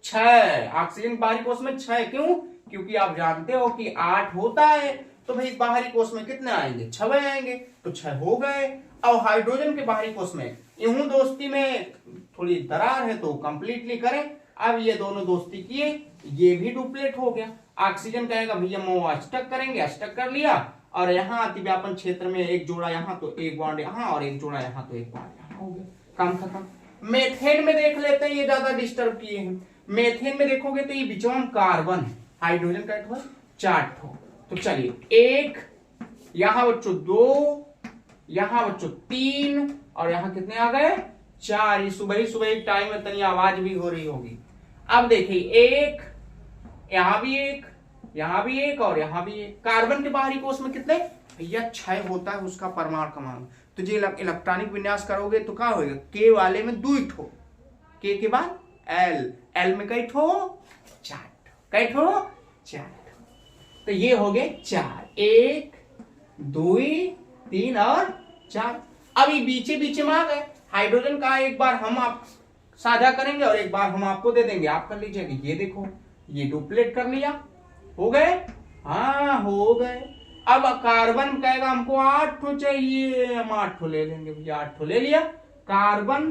6। ऑक्सीजन बाहरी कोश में 6, क्यों, क्योंकि आप जानते हो कि 8 होता है, तो भाई बाहरी कोश में कितने आएंगे, 6 आएंगे, तो 6 हो गए। अब हाइड्रोजन के बाहरी कोश में यूं दोस्ती में थोड़ी दरार है तो कंप्लीटली करें। अब ये दोनों दोस्ती किए, ये भी डुप्लेट हो गया। ऑक्सीजन कहेगा भैया वो अष्टक करेंगे, अष्टक कर लिया, और यहाँ अतिव्यापन क्षेत्र में एक जोड़ा यहाँ तो एक बॉन्ड यहाँ, और एक जोड़ा यहाँ तो एक बॉन्ड यहाँ, हो गया, काम खत्म। मेथेन में देख लेते हैं, ये ज्यादा डिस्टर्ब किए हैं। मेथेन में देखोगे तो ये बीचों कार्बन है, हाइड्रोजन का 4 ठो। तो चलिए 1, यहाँ बच्चों 2, यहाँ बच्चों 3, और यहाँ कितने आ गए, 4। ये सुबह एक टाइम में तनी आवाज भी हो रही होगी। अब देखिए 1, यहाँ भी 1, यहाँ भी 1, और यहाँ भी 1। कार्बन के बाहरी कोश में कितने भैया, 6 होता है उसका परमाणु क्रमांक। तो जो इलेक्ट्रॉनिक विन्यास करोगे तो क्या होगा, के वाले में 2 ठो, के के बाद एल में कई ठो, 4 ठो, कई ठो, 4 ठो। तो ये हो गए 4, 1 2 3 और 4। अब ये बीचे में आ गए। हाइड्रोजन का एक बार हम आप साझा करेंगे और एक बार हम आपको दे देंगे, आप कर लीजिएगा। ये देखो ये डुप्लेट कर लिया, हो गए, हाँ हो गए। अब कार्बन कहेगा हमको 8 ठो चाहिए, हम 8 ठो ले लेंगे भैया, 8 ठो ले लिया। कार्बन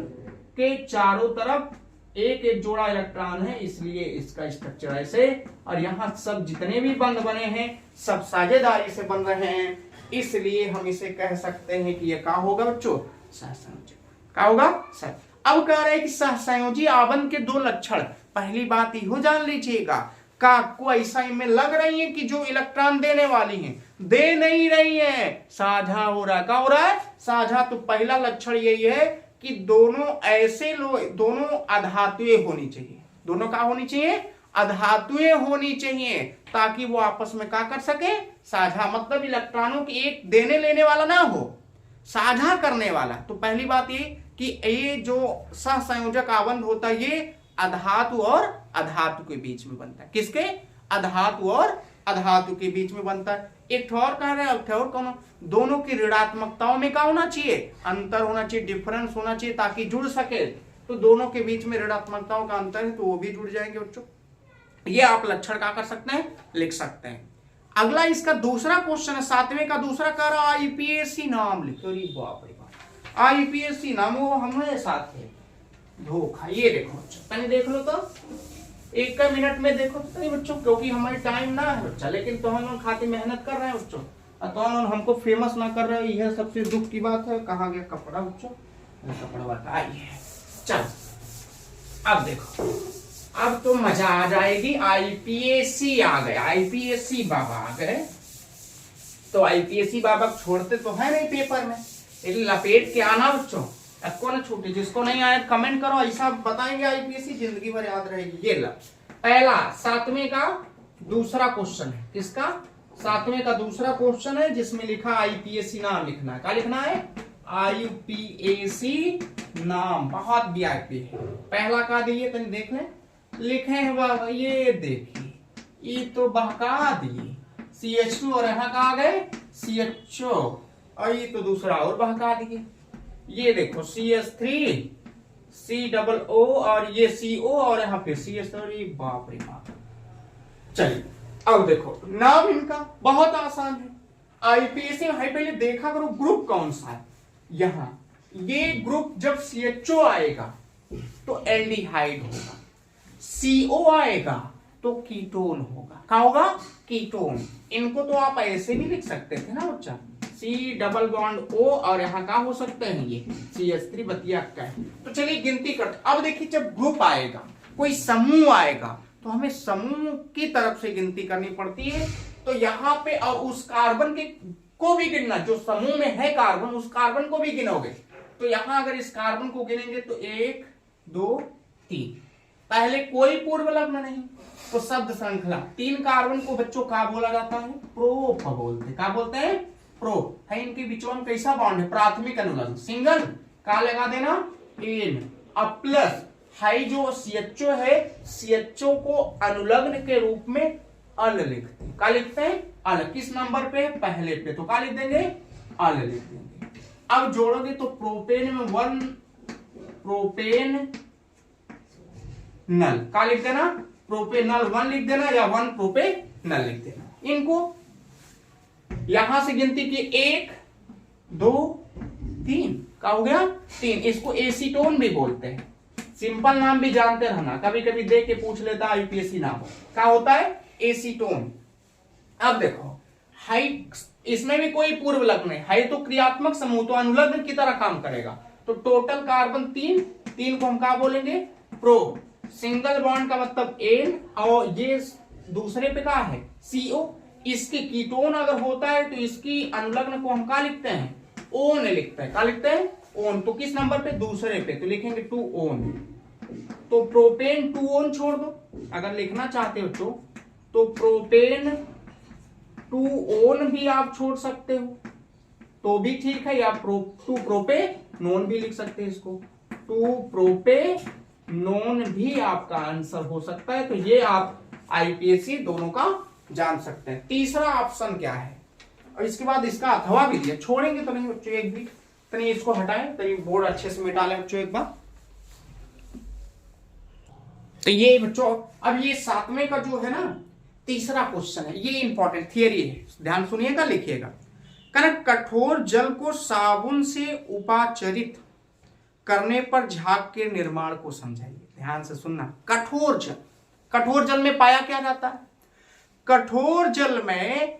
के चारों तरफ एक जोड़ा इलेक्ट्रॉन है, इसलिए इसका स्ट्रक्चर ऐसे। और यहाँ सब जितने भी बंध बने हैं सब साझेदारी से बन रहे हैं, इसलिए हम इसे कह सकते हैं कि ये क्या होगा बच्चों, सहसंयोजी। क्या होगा, सर। अब कह रहे हैं कि सहसंयोजी आबंध के 2 लक्षण। पहली बात यह जान लीजिएगा, का आपको ऐसा इनमें लग रही है कि जो इलेक्ट्रॉन देने वाली हैं दे नहीं रही है, साझा हो रहा है। क्या हो रहा है, साझा। तो पहला लक्षण यही है कि दोनों ऐसे दोनों अधातुएं होनी चाहिए। दोनों क्या होनी चाहिए, अधातुएं होनी चाहिए, ताकि वो आपस में क्या कर सके, साझा। मतलब इलेक्ट्रॉनों की एक देने लेने वाला ना हो, साझा करने वाला। तो पहली बात ये कि ये जो सहसंयोजक आबंध होता है ये अधातु और अधातु के बीच में बनता है। किसके, अधातु और अधातु के बीच में बनता है। एक और कह रहे हैं, और कौन, दोनों की ऋणात्मकताओं में क्या होना चाहिए, अंतर होना चाहिए, डिफरेंस होना चाहिए, ताकि जुड़ सके। तो दोनों के बीच में ऋणात्मकताओं का अंतर है तो वो भी जुड़ जाएंगे बच्चों। ये आप लक्षण क्या कर सकते हैं, लिख सकते हैं। अगला इसका दूसरा क्वेश्चन है, 7वें का दूसरा कह रहा आईपीएससी नाम लिखो। अरे बाप रे बाप, आईपीएससी नाम वो हमारे साथ है, धोखा। ये देखो बच्चों, देख लो तो 1 मिनट में देखो तो बच्चों, क्योंकि हमारे टाइम ना है बच्चा, लेकिन तो हम खातिर मेहनत कर रहे हैं बच्चों, तो हमको फेमस ना कर रहे हैं, यह सबसे दुख की बात है। कहाँ गया कपड़ा बच्चों, कपड़ा बताइए। चल अब देखो, अब तो मजा आ जाएगी। आईपीएससी आ गए, आईपीएससी बाबा आ गए। तो आईपीएससी बाबा छोड़ते तो है नहीं पेपर में, लेकिन लपेट के आना बच्चों, आपको ना छूटे। जिसको नहीं आया कमेंट करो, ऐसा बताएंगे आईपीएससी जिंदगी भर याद रहेगी। ये ला पहला 7वें का दूसरा क्वेश्चन है, किसका? 7वें का दूसरा क्वेश्चन है, जिसमें लिखा आईपीएससी नाम लिखना है। क्या लिखना है? आईपीएससी नाम। बहुत वीआईपी है। पहला का दिए तनी देख लें, लिखे हैं बाबा, ये देखिए, ये तो बहका दिए CH2 और यहाँ का आ गए CHO, और ये तो दूसरा और बहका दिए। ये देखो CH3 COO और ये CO और यहाँ पे CH3। बाप रे बाप। चलिए अब देखो नाम इनका बहुत आसान है। आईपीएससी में पहले देखा करो ग्रुप कौन सा है। यहाँ ये ग्रुप जब CHO आएगा तो एल्डिहाइड होगा, CO आएगा तो कीटोन होगा। क्या होगा? कीटोन। इनको तो आप ऐसे भी लिख सकते थे ना बच्चा, C+O और यहाँ का हो सकते हैं ये CH3 बतिया का है। तो चलिए गिनती करते। अब देखिए जब ग्रुप आएगा, कोई समूह आएगा, तो हमें समूह की तरफ से गिनती करनी पड़ती है। तो यहाँ पे और उस कार्बन के को भी गिनना, जो समूह में है कार्बन, उस कार्बन को भी गिनोगे। तो यहाँ अगर इस कार्बन को गिनेंगे तो 1 2 3, पहले कोई पूर्व लग्न नहीं, तो शब्द श्रृंखला। 3 कार्बन को बच्चों का बोला जाता है? प्रोप बोलते हैं। क्या बोलते हैं? प्रोप है। इनके बीच में कैसा बॉन्ड है? प्राथमिक अनुलग्न। सिंगल का लगा देना एन, अब प्लस हाई जो CHO है, CHO को अनुलग्न के रूप में अल लिखते हैं। क्या लिखते हैं? अल। किस नंबर पे? पहले पे, तो क्या लिख देंगे? अल लिख देंगे। अब जोड़ोगे तो प्रोपेन में 1 प्रोपेन नल। क्या लिख देना? प्रोपेनल 1 लिख देना, या 1 प्रोपेनल लिख देना। इनको यहां से गिनती की 1 2 3, क्या हो गया? 3। इसको एसीटोन भी बोलते हैं। सिंपल नाम भी जानते रहना, कभी कभी देख के पूछ लेता आईपीएससी नाम। क्या होता है? एसीटोन। अब देखो हाई, इसमें भी कोई पूर्व लग्न है, हाई तो क्रियात्मक समूह, तो अनुलग्न की तरह काम करेगा। तो टोटल कार्बन 3 को हम क्या बोलेंगे? प्रो। सिंगल बॉन्ड का मतलब एन, और ये दूसरे पे क्या है? CO। इसके कीटोन अगर होता है तो इसकी अनुलग्न को हम क्या लिखते हैं? ओन लिखते हैं। क्या लिखते हैं? ओन। तो किस नंबर पे? दूसरे पे, तो लिखेंगे 2 ओन। तो प्रोपेन 2 ओन छोड़ दो, अगर लिखना चाहते हो तो प्रोपेन 2 ओन भी आप छोड़ सकते हो तो भी ठीक है, या 2 प्रोपे नोन भी लिख सकते हैं इसको। 2 प्रोपे नोन भी आपका आंसर हो सकता है। तो ये आप आईपीएससी दोनों का जान सकते हैं। तीसरा ऑप्शन क्या है? और इसके बाद इसका अथवा भी दिया, छोड़ेंगे तो नहीं बच्चों एक भी। तो इसको हटाएं, तो ये बोर्ड अच्छे से मिटा लें बच्चों एक बार। तो ये बच्चों अब ये 7वें का जो है ना तीसरा क्वेश्चन है, ये इंपॉर्टेंट थियरी है, ध्यान सुनिएगा, लिखिएगा। कारण कठोर जल को साबुन से उपाचरित करने पर झाग के निर्माण को समझाइए। ध्यान से सुनना। कठोर जल में पाया क्या जाता है? कठोर जल में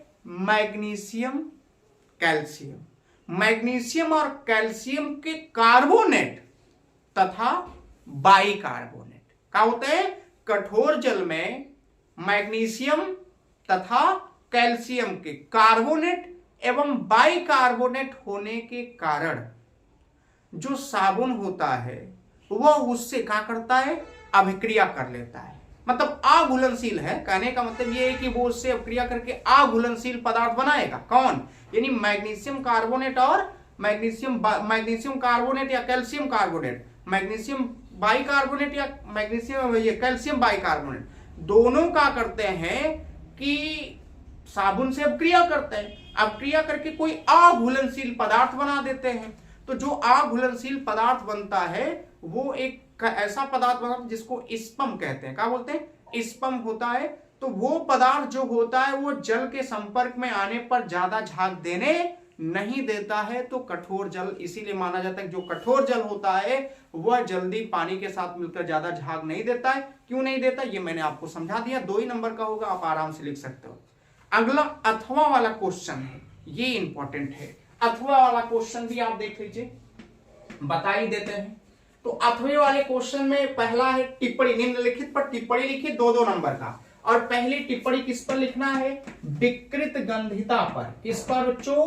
मैग्नीशियम और कैल्शियम के कार्बोनेट तथा बाइकार्बोनेट। क्या होते हैं? कठोर जल में मैग्नीशियम तथा कैल्शियम के कार्बोनेट एवं बाइकार्बोनेट होने के कारण जो साबुन होता है वह उससे क्या करता है? अभिक्रिया कर लेता है। मतलब अघुलनशील है। कहने का मतलब यह है कि वो उससे अभिक्रिया करके अघुलनशील पदार्थ बनाएगा। कौन? यानी मैग्नीशियम कार्बोनेट और मैग्नीशियम कार्बोनेट या कैल्शियम कार्बोनेट, मैग्नीशियम बाइकार्बोनेट या मैग्नीशियम कैल्शियम बाइकार्बोनेट, दोनों का करते हैं कि साबुन से अभिक्रिया करते हैं। अभिक्रिया करके कोई अघुलनशील पदार्थ बना देते हैं। तो जो अघुलनशील पदार्थ बनता है वो एक ऐसा पदार्थ बनता है जिसको स्पम कहते हैं। क्या बोलते हैं? स्पम होता है। तो वो पदार्थ जो होता है वो जल के संपर्क में आने पर ज्यादा झाग देने नहीं देता है। तो कठोर जल इसीलिए माना जाता है कि जो कठोर जल होता है वह जल्दी पानी के साथ मिलकर ज्यादा झाग नहीं देता है। क्यों नहीं देता ये मैंने आपको समझा दिया। 2 ही नंबर का होगा, आप आराम से लिख सकते हो। अगला अथवा वाला क्वेश्चन है, ये इंपॉर्टेंट है। अथवा वाला क्वेश्चन भी आप देख लीजिए, बता ही देते हैं। तो अथवे वाले क्वेश्चन में पहला है टिप्पणी, निम्नलिखित पर टिप्पणी लिखिए 2-2 नंबर का। और पहली टिप्पणी किस पर लिखना है? विकृत गंधिता पर। किस पर बच्चों?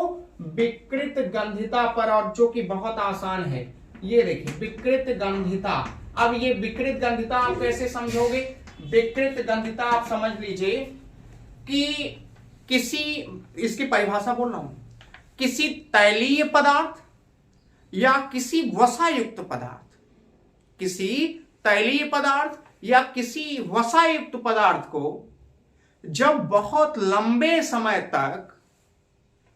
विकृत गंधिता पर, और जो कि बहुत आसान है। ये देखिए विकृत गंधिता। अब ये विकृत गंधिता आप कैसे समझोगे? विकृत गंधिता आप समझ लीजिए कि किसी, इसकी परिभाषा बोल रहा हूं, किसी तैलीय पदार्थ या किसी वसायुक्त पदार्थ, किसी तैलीय पदार्थ या किसी वसायुक्त पदार्थ को जब बहुत लंबे समय तक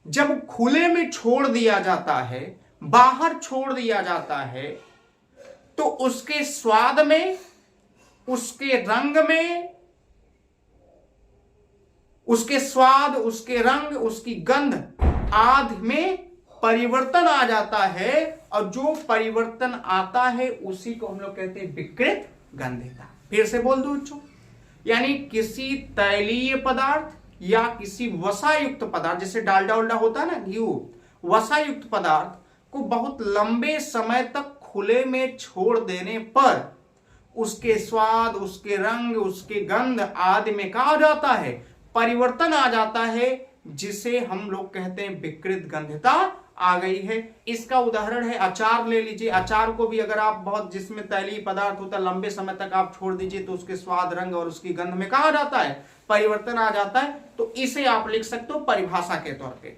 जब खुले में छोड़ दिया जाता है, बाहर छोड़ दिया जाता है, तो उसके स्वाद में, उसके रंग में, उसके स्वाद, उसके रंग, उसकी गंध आदि में परिवर्तन आ जाता है, और जो परिवर्तन आता है उसी को हम लोग कहते हैं विकृत गंधिता। फिर से बोल दूं बच्चों, यानी किसी तैलीय पदार्थ या किसी वसायुक्त पदार्थ, जैसे डालडा उल्डा होता है ना, घी, वसायुक्त पदार्थ को बहुत लंबे समय तक खुले में छोड़ देने पर उसके स्वाद, उसके रंग, उसके गंध आदि में कहा जाता है परिवर्तन आ जाता है, जिसे हम लोग कहते हैं विकृत गंधिता आ गई है। इसका उदाहरण है अचार ले लीजिए। अचार को भी अगर आप बहुत, जिसमें तैलीय पदार्थ होता है, लंबे समय तक आप छोड़ दीजिए तो उसके स्वाद, रंग और उसकी गंध में कहा जाता है परिवर्तन आ जाता है। तो इसे आप लिख सकते हो परिभाषा के तौर पे।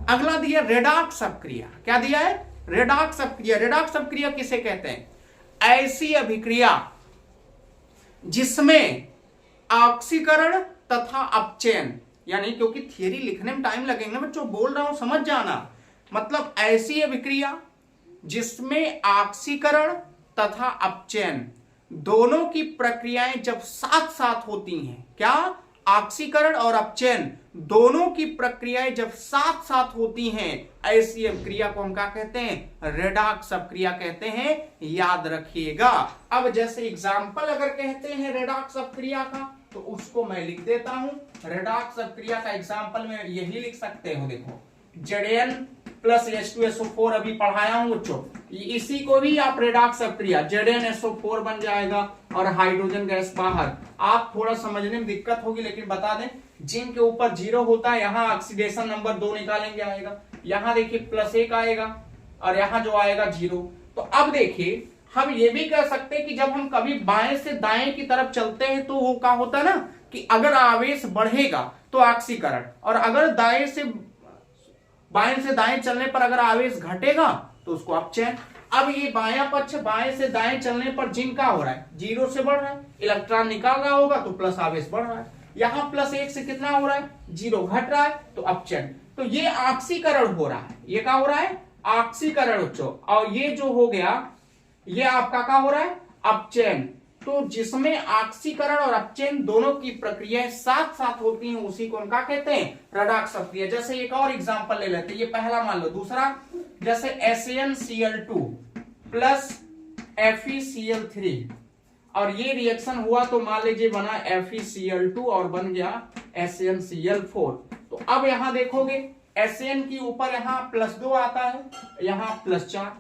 अगला दिया रेडॉक्स अपक्रिया। क्या दिया है? रेडॉक्स अपक्रिया। रेडॉक्स अपक्रिया किसे कहते हैं? ऐसी अभिक्रिया जिसमें ऑक्सीकरण तथा अपचयन, यानी क्योंकि थियरी लिखने में टाइम लगेगा बच्चों, बोल रहा हूं समझ जाना। मतलब ऐसी अभिक्रिया जिसमें ऑक्सीकरण तथा अपचयन दोनों की प्रक्रियाएं जब साथ साथ होती हैं। क्या? ऑक्सीकरण और अपचयन दोनों की प्रक्रियाएं जब साथ साथ होती हैं, ऐसी अभिक्रिया को हम क्या कहते हैं? रेडॉक्स अपक्रिया कहते हैं। याद रखिएगा। अब जैसे एग्जाम्पल अगर कहते हैं रेडॉक्स अपक्रिया का, तो उसको मैं लिख देता हूं। रेडॉक्स अपक्रिया का एग्जाम्पल में यही लिख सकते हो, देखो Zn प्लस H2SO4 अभी पढ़ाया हूं बच्चों, इसी को भी आप रेडॉक्स अपक्रिया ZnSO4 बन जाएगा और हाइड्रोजन गैस बाहर। आप थोड़ा समझने में दिक्कत होगी, लेकिन बता दें जिंक के ऊपर 0 होता है, यहां ऑक्सीडेशन नंबर 2 निकालेंगे आएगा, यहां देखिए +1 आएगा और यहां जो आएगा 0। तो अब देखिए हम ये भी कह सकते हैं कि जब हम कभी बाएं से दाएं की तरफ चलते हैं तो वो क्या होता है ना, कि अगर आवेश बढ़ेगा तो ऑक्सीकरण, और अगर बाएं से दाएं चलने पर अगर आवेश घटेगा तो उसको अपचयन। अब ये बायां पक्ष बाएं से दाएं चलने पर जिंक का हो रहा है 0 से बढ़ रहा है, इलेक्ट्रॉन निकाल रहा होगा तो प्लस आवेश बढ़ रहा है, यहां +1 से कितना हो रहा है? 0 घट रहा है तो अपचयन। तो ये ऑक्सीकरण हो रहा है। ये क्या हो रहा है? ऑक्सीकरण बच्चों। और ये जो हो गया ये आपका क्या हो रहा है? अपचयन। तो जिसमें ऑक्सीकरण और अपचयन दोनों की प्रक्रियाएं साथ साथ होती हैं उसी को हम क्या कहते हैं? रेडॉक्स अपक्रिया। जैसे एक और एग्जांपल ले लेते हैं, ये पहला मान लो। दूसरा जैसे SaNCl2 प्लस FeCl3, और ये रिएक्शन हुआ तो मान लीजिए बना FeCl2 और बन गया SaNCl4। तो अब यहां देखोगे San के ऊपर यहां +2 आता है, यहां +4,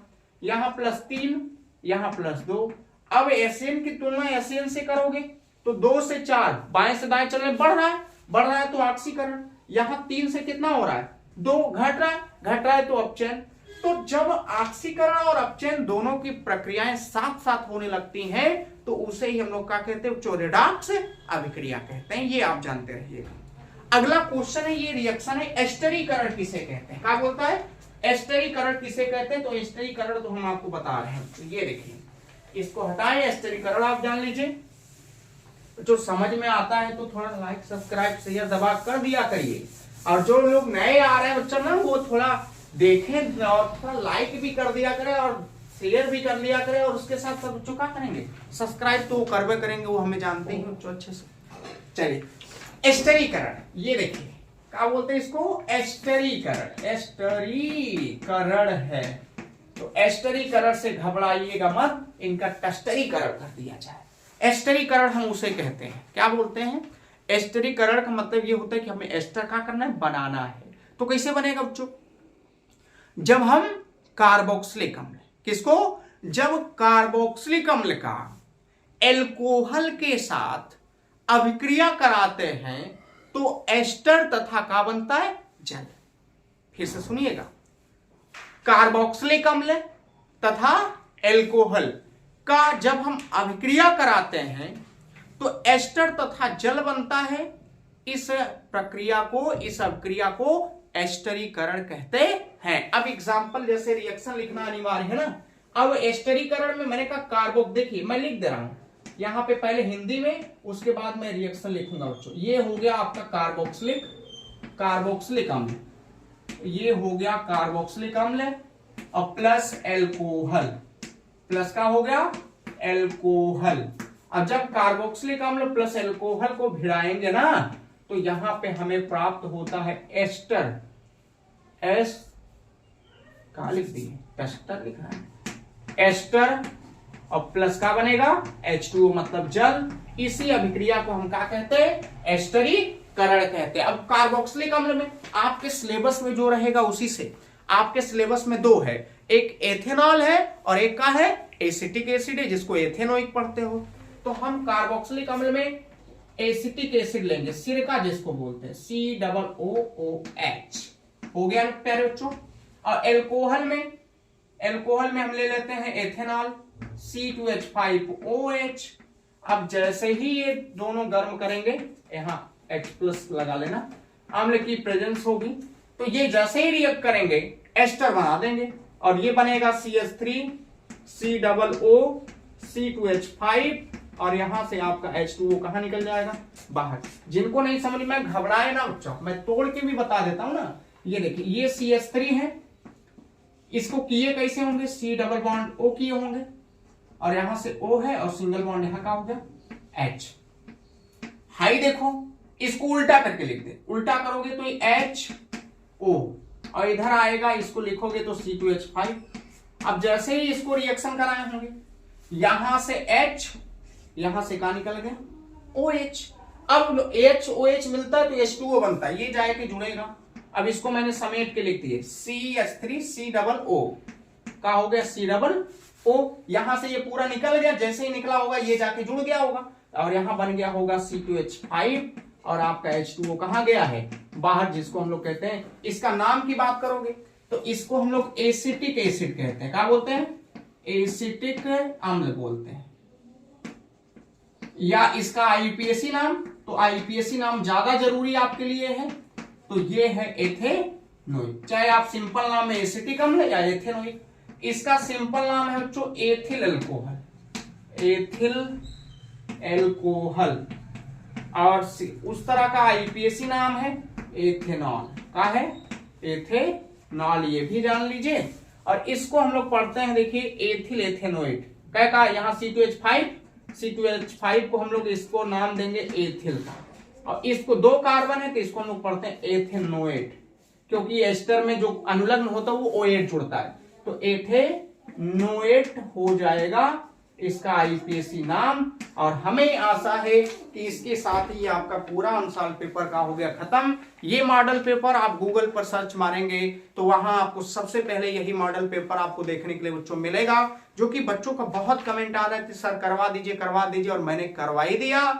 यहां +3, यहां +2। अब San की तुलना San से करोगे तो 2 से 4 बाएं से दाएं चलने बढ़ रहा है तो ऑक्सीकरण। यहां 3 से कितना हो रहा है? 2 घट रहा है तो अपचयन। तो जब ऑक्सीकरण और अपचयन दोनों की प्रक्रियाएं साथ साथ होने लगती हैं तो उसे ही हम लोग क्या कहते हैं? रेडॉक्स अभिक्रिया कहते हैं। ये आप जानते रहिएगा। अगला क्वेश्चन है, ये रिएक्शन है एस्टरीकरण किसे कहते हैं? क्या बोलता है? एस्टरीकरण किसे कहते हैं? तो एस्टरीकरण तो हम आपको बता रहे हैं। तो ये देखिए, इसको हटाएं, एस्टरीकरण आप जान लीजिए। जो समझ में आता है तो थोड़ा लाइक सब्सक्राइब शेयर दबा कर दिया करिए, और जो लोग नए आ रहे हैं बच्चों ना, वो थोड़ा देखें और थोड़ा लाइक भी कर दिया करें और शेयर भी कर लिया करें, और उसके साथ साथ बच्चों क्या करेंगे? सब्सक्राइब तो करवे करेंगे, वो हमें जानते हैं बच्चों अच्छे से। चलिए एस्टरीकरण, ये देखिए क्या बोलते हैं इसको? एस्टरीकरण। एस्टरीकरण है तो एस्टरीकरण से घबराइएगा मत, इनका टस्टरीकरण कर दिया जाए। एस्टरीकरण हम उसे कहते हैं, क्या बोलते हैं? एस्टरीकरण का मतलब ये होता है कि हमें एस्टर क्या करना है? बनाना है। तो कैसे बनेगा बच्चों? जब हम कार्बोक्सिलिक अम्ल, किसको? जब कार्बोक्सिलिक अम्ल का एल्कोहल के साथ अभिक्रिया कराते हैं तो एस्टर तथा क्या बनता है, जल। फिर से सुनिएगा, कार्बोक्सिलिक अम्ल तथा एल्कोहल का जब हम अभिक्रिया कराते हैं तो एस्टर तथा जल बनता है। इस प्रक्रिया को, इस अभिक्रिया को एस्टरीकरण कहते हैं। अब एग्जांपल जैसे रिएक्शन लिखना अनिवार्य है ना। अब एस्टरीकरण में मैंने कहा कार्बोक, देखिए मैं लिख दे रहा हूं यहां पे, पहले हिंदी में, उसके बाद मैं रिएक्शन लिखूंगा बच्चों। ये हो गया आपका कार्बोक्सिलिक अम्ल, ये हो गया कार्बोक्सिलिक अम्ल और प्लस एल्कोहल, प्लस का हो गया एल्कोहल। अब जब कार्बोक्सिलिक अम्ल प्लस एल्कोहल को भिड़ाएंगे ना तो यहां पे हमें प्राप्त होता है एस्टर। कहा लिख दिए, एस्टर लिख रहा है, एस्टर और प्लस का बनेगा H2O मतलब जल। इसी अभिक्रिया को हम क्या कहते हैं, एस्टरीकरण कहते हैं। अब कार्बोक्सिलिक अम्ल में आपके सिलेबस में जो रहेगा उसी से, आपके सिलेबस में दो है, एक एथेनॉल है और एक का है एसिटिक एसिड है, जिसको एथेनोइक पढ़ते हो। तो हम कार्बोक्सिलिक अम्ल में एसिटिक एसिड लेंगे, सिरका जिसको बोलते हैं, COOH, हो गया प्यारे बच्चों। और एल्कोहल में हम ले लेते हैं एथेनॉल, C2H5OH। अब जैसे ही ये दोनों गर्म करेंगे, यहां H+ लगा लेना, अम्ल की प्रेजेंस होगी तो ये जैसे ही रिएक्ट करेंगे एस्टर बना देंगे और ये बनेगा CH3 COO C2H5 और यहां से आपका H2O कहां निकल जाएगा, बाहर। जिनको नहीं समझ में घबराए ना बच्चों, मैं तोड़ के भी बता देता हूं ना। ये देखिए, ये CH3 है, इसको किए कैसे होंगे, C डबल बॉन्ड O किए होंगे और यहां से O है और सिंगल बॉन्ड यहां का हो गया H। हाई देखो, इसको उल्टा करके लिख दे, उल्टा करोगे तो ये HO और इधर आएगा, इसको लिखोगे तो C2H5। अब जैसे ही इसको रिएक्शन कराए होंगे, यहां से H, यहां से क्या निकल गया OH। अब HOH मिलता है तो H2O बनता है, ये जाके जुड़ेगा। अब इसको मैंने समेट के लिख दिए, CH3 COO का हो गया COO। यहां से ये पूरा निकल गया, जैसे ही निकला होगा ये जाके जुड़ गया होगा और यहां बन गया होगा C2H5 और आपका H2O कहां गया है, बाहर, जिसको हम लोग कहते हैं, इसका नाम की बात करोगे तो इसको हम लोग एसिटिक एसिड कहते हैं। क्या बोलते हैं, एसिटिक अम्ल बोलते हैं। या इसका आईपीएसी नाम, तो आईपीएसी नाम ज्यादा जरूरी आपके लिए है, तो ये है एथेनोइक। चाहे आप सिंपल नाम है एसिटिक अम्ल या एथेनोइक, इसका सिंपल नाम है बच्चों एथिल एल्कोहल, एथिल एल्कोहल। और उस तरह का आईपीएसी नाम है एथेनॉल, का है एथेनॉल, ये भी जान लीजिए। और इसको हम लोग पढ़ते हैं, देखिए एथिल एथेनोइड, क्या कहा, यहाँ C2H5 को हम लोग इसको नाम देंगे एथिल का, और इसको 2 कार्बन है तो इसको हम लोग पढ़ते हैं एथेनोएट, क्योंकि एस्टर में जो अनुलग्न होता है वो OH जुड़ता है, तो एथेनोएट हो जाएगा इसका आईपीएसी नाम। और हमें आशा है कि इसके साथ ही आपका पूरा अनसाल पेपर का हो गया खत्म। ये मॉडल पेपर आप गूगल पर सर्च मारेंगे तो वहां आपको सबसे पहले यही मॉडल पेपर आपको देखने के लिए बच्चों मिलेगा, जो कि बच्चों का बहुत कमेंट आ रहे थे, सर करवा दीजिए, और मैंने करवा ही दिया।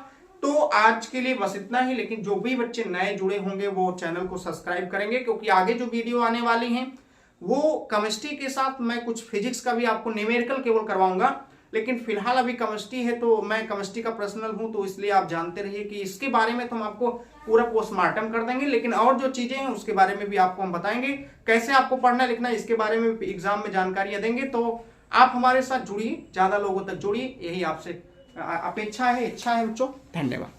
तो आज के लिए बस इतना ही, लेकिन जो भी बच्चे नए जुड़े होंगे वो चैनल को सब्सक्राइब करेंगे, क्योंकि आगे जो वीडियो आने वाली हैं वो केमिस्ट्री के साथ मैं कुछ फिजिक्स का भी आपको न्यूमेरिकल केवल करवाऊंगा, लेकिन फिलहाल अभी केमिस्ट्री है तो मैं केमिस्ट्री का पर्सनल हूं, तो इसलिए आप जानते रहिए कि इसके बारे में तो हम आपको पूरा पोस्टमार्टम कर देंगे, लेकिन और जो चीजें हैं उसके बारे में भी आपको हम बताएंगे, कैसे आपको पढ़ना लिखना है इसके बारे में भी एग्जाम में जानकारियां देंगे। तो आप हमारे साथ जुड़िए, ज्यादा लोगों तक जुड़िए, यही आपसे अपेक्षा है, इच्छा है बच्चों। धन्यवाद।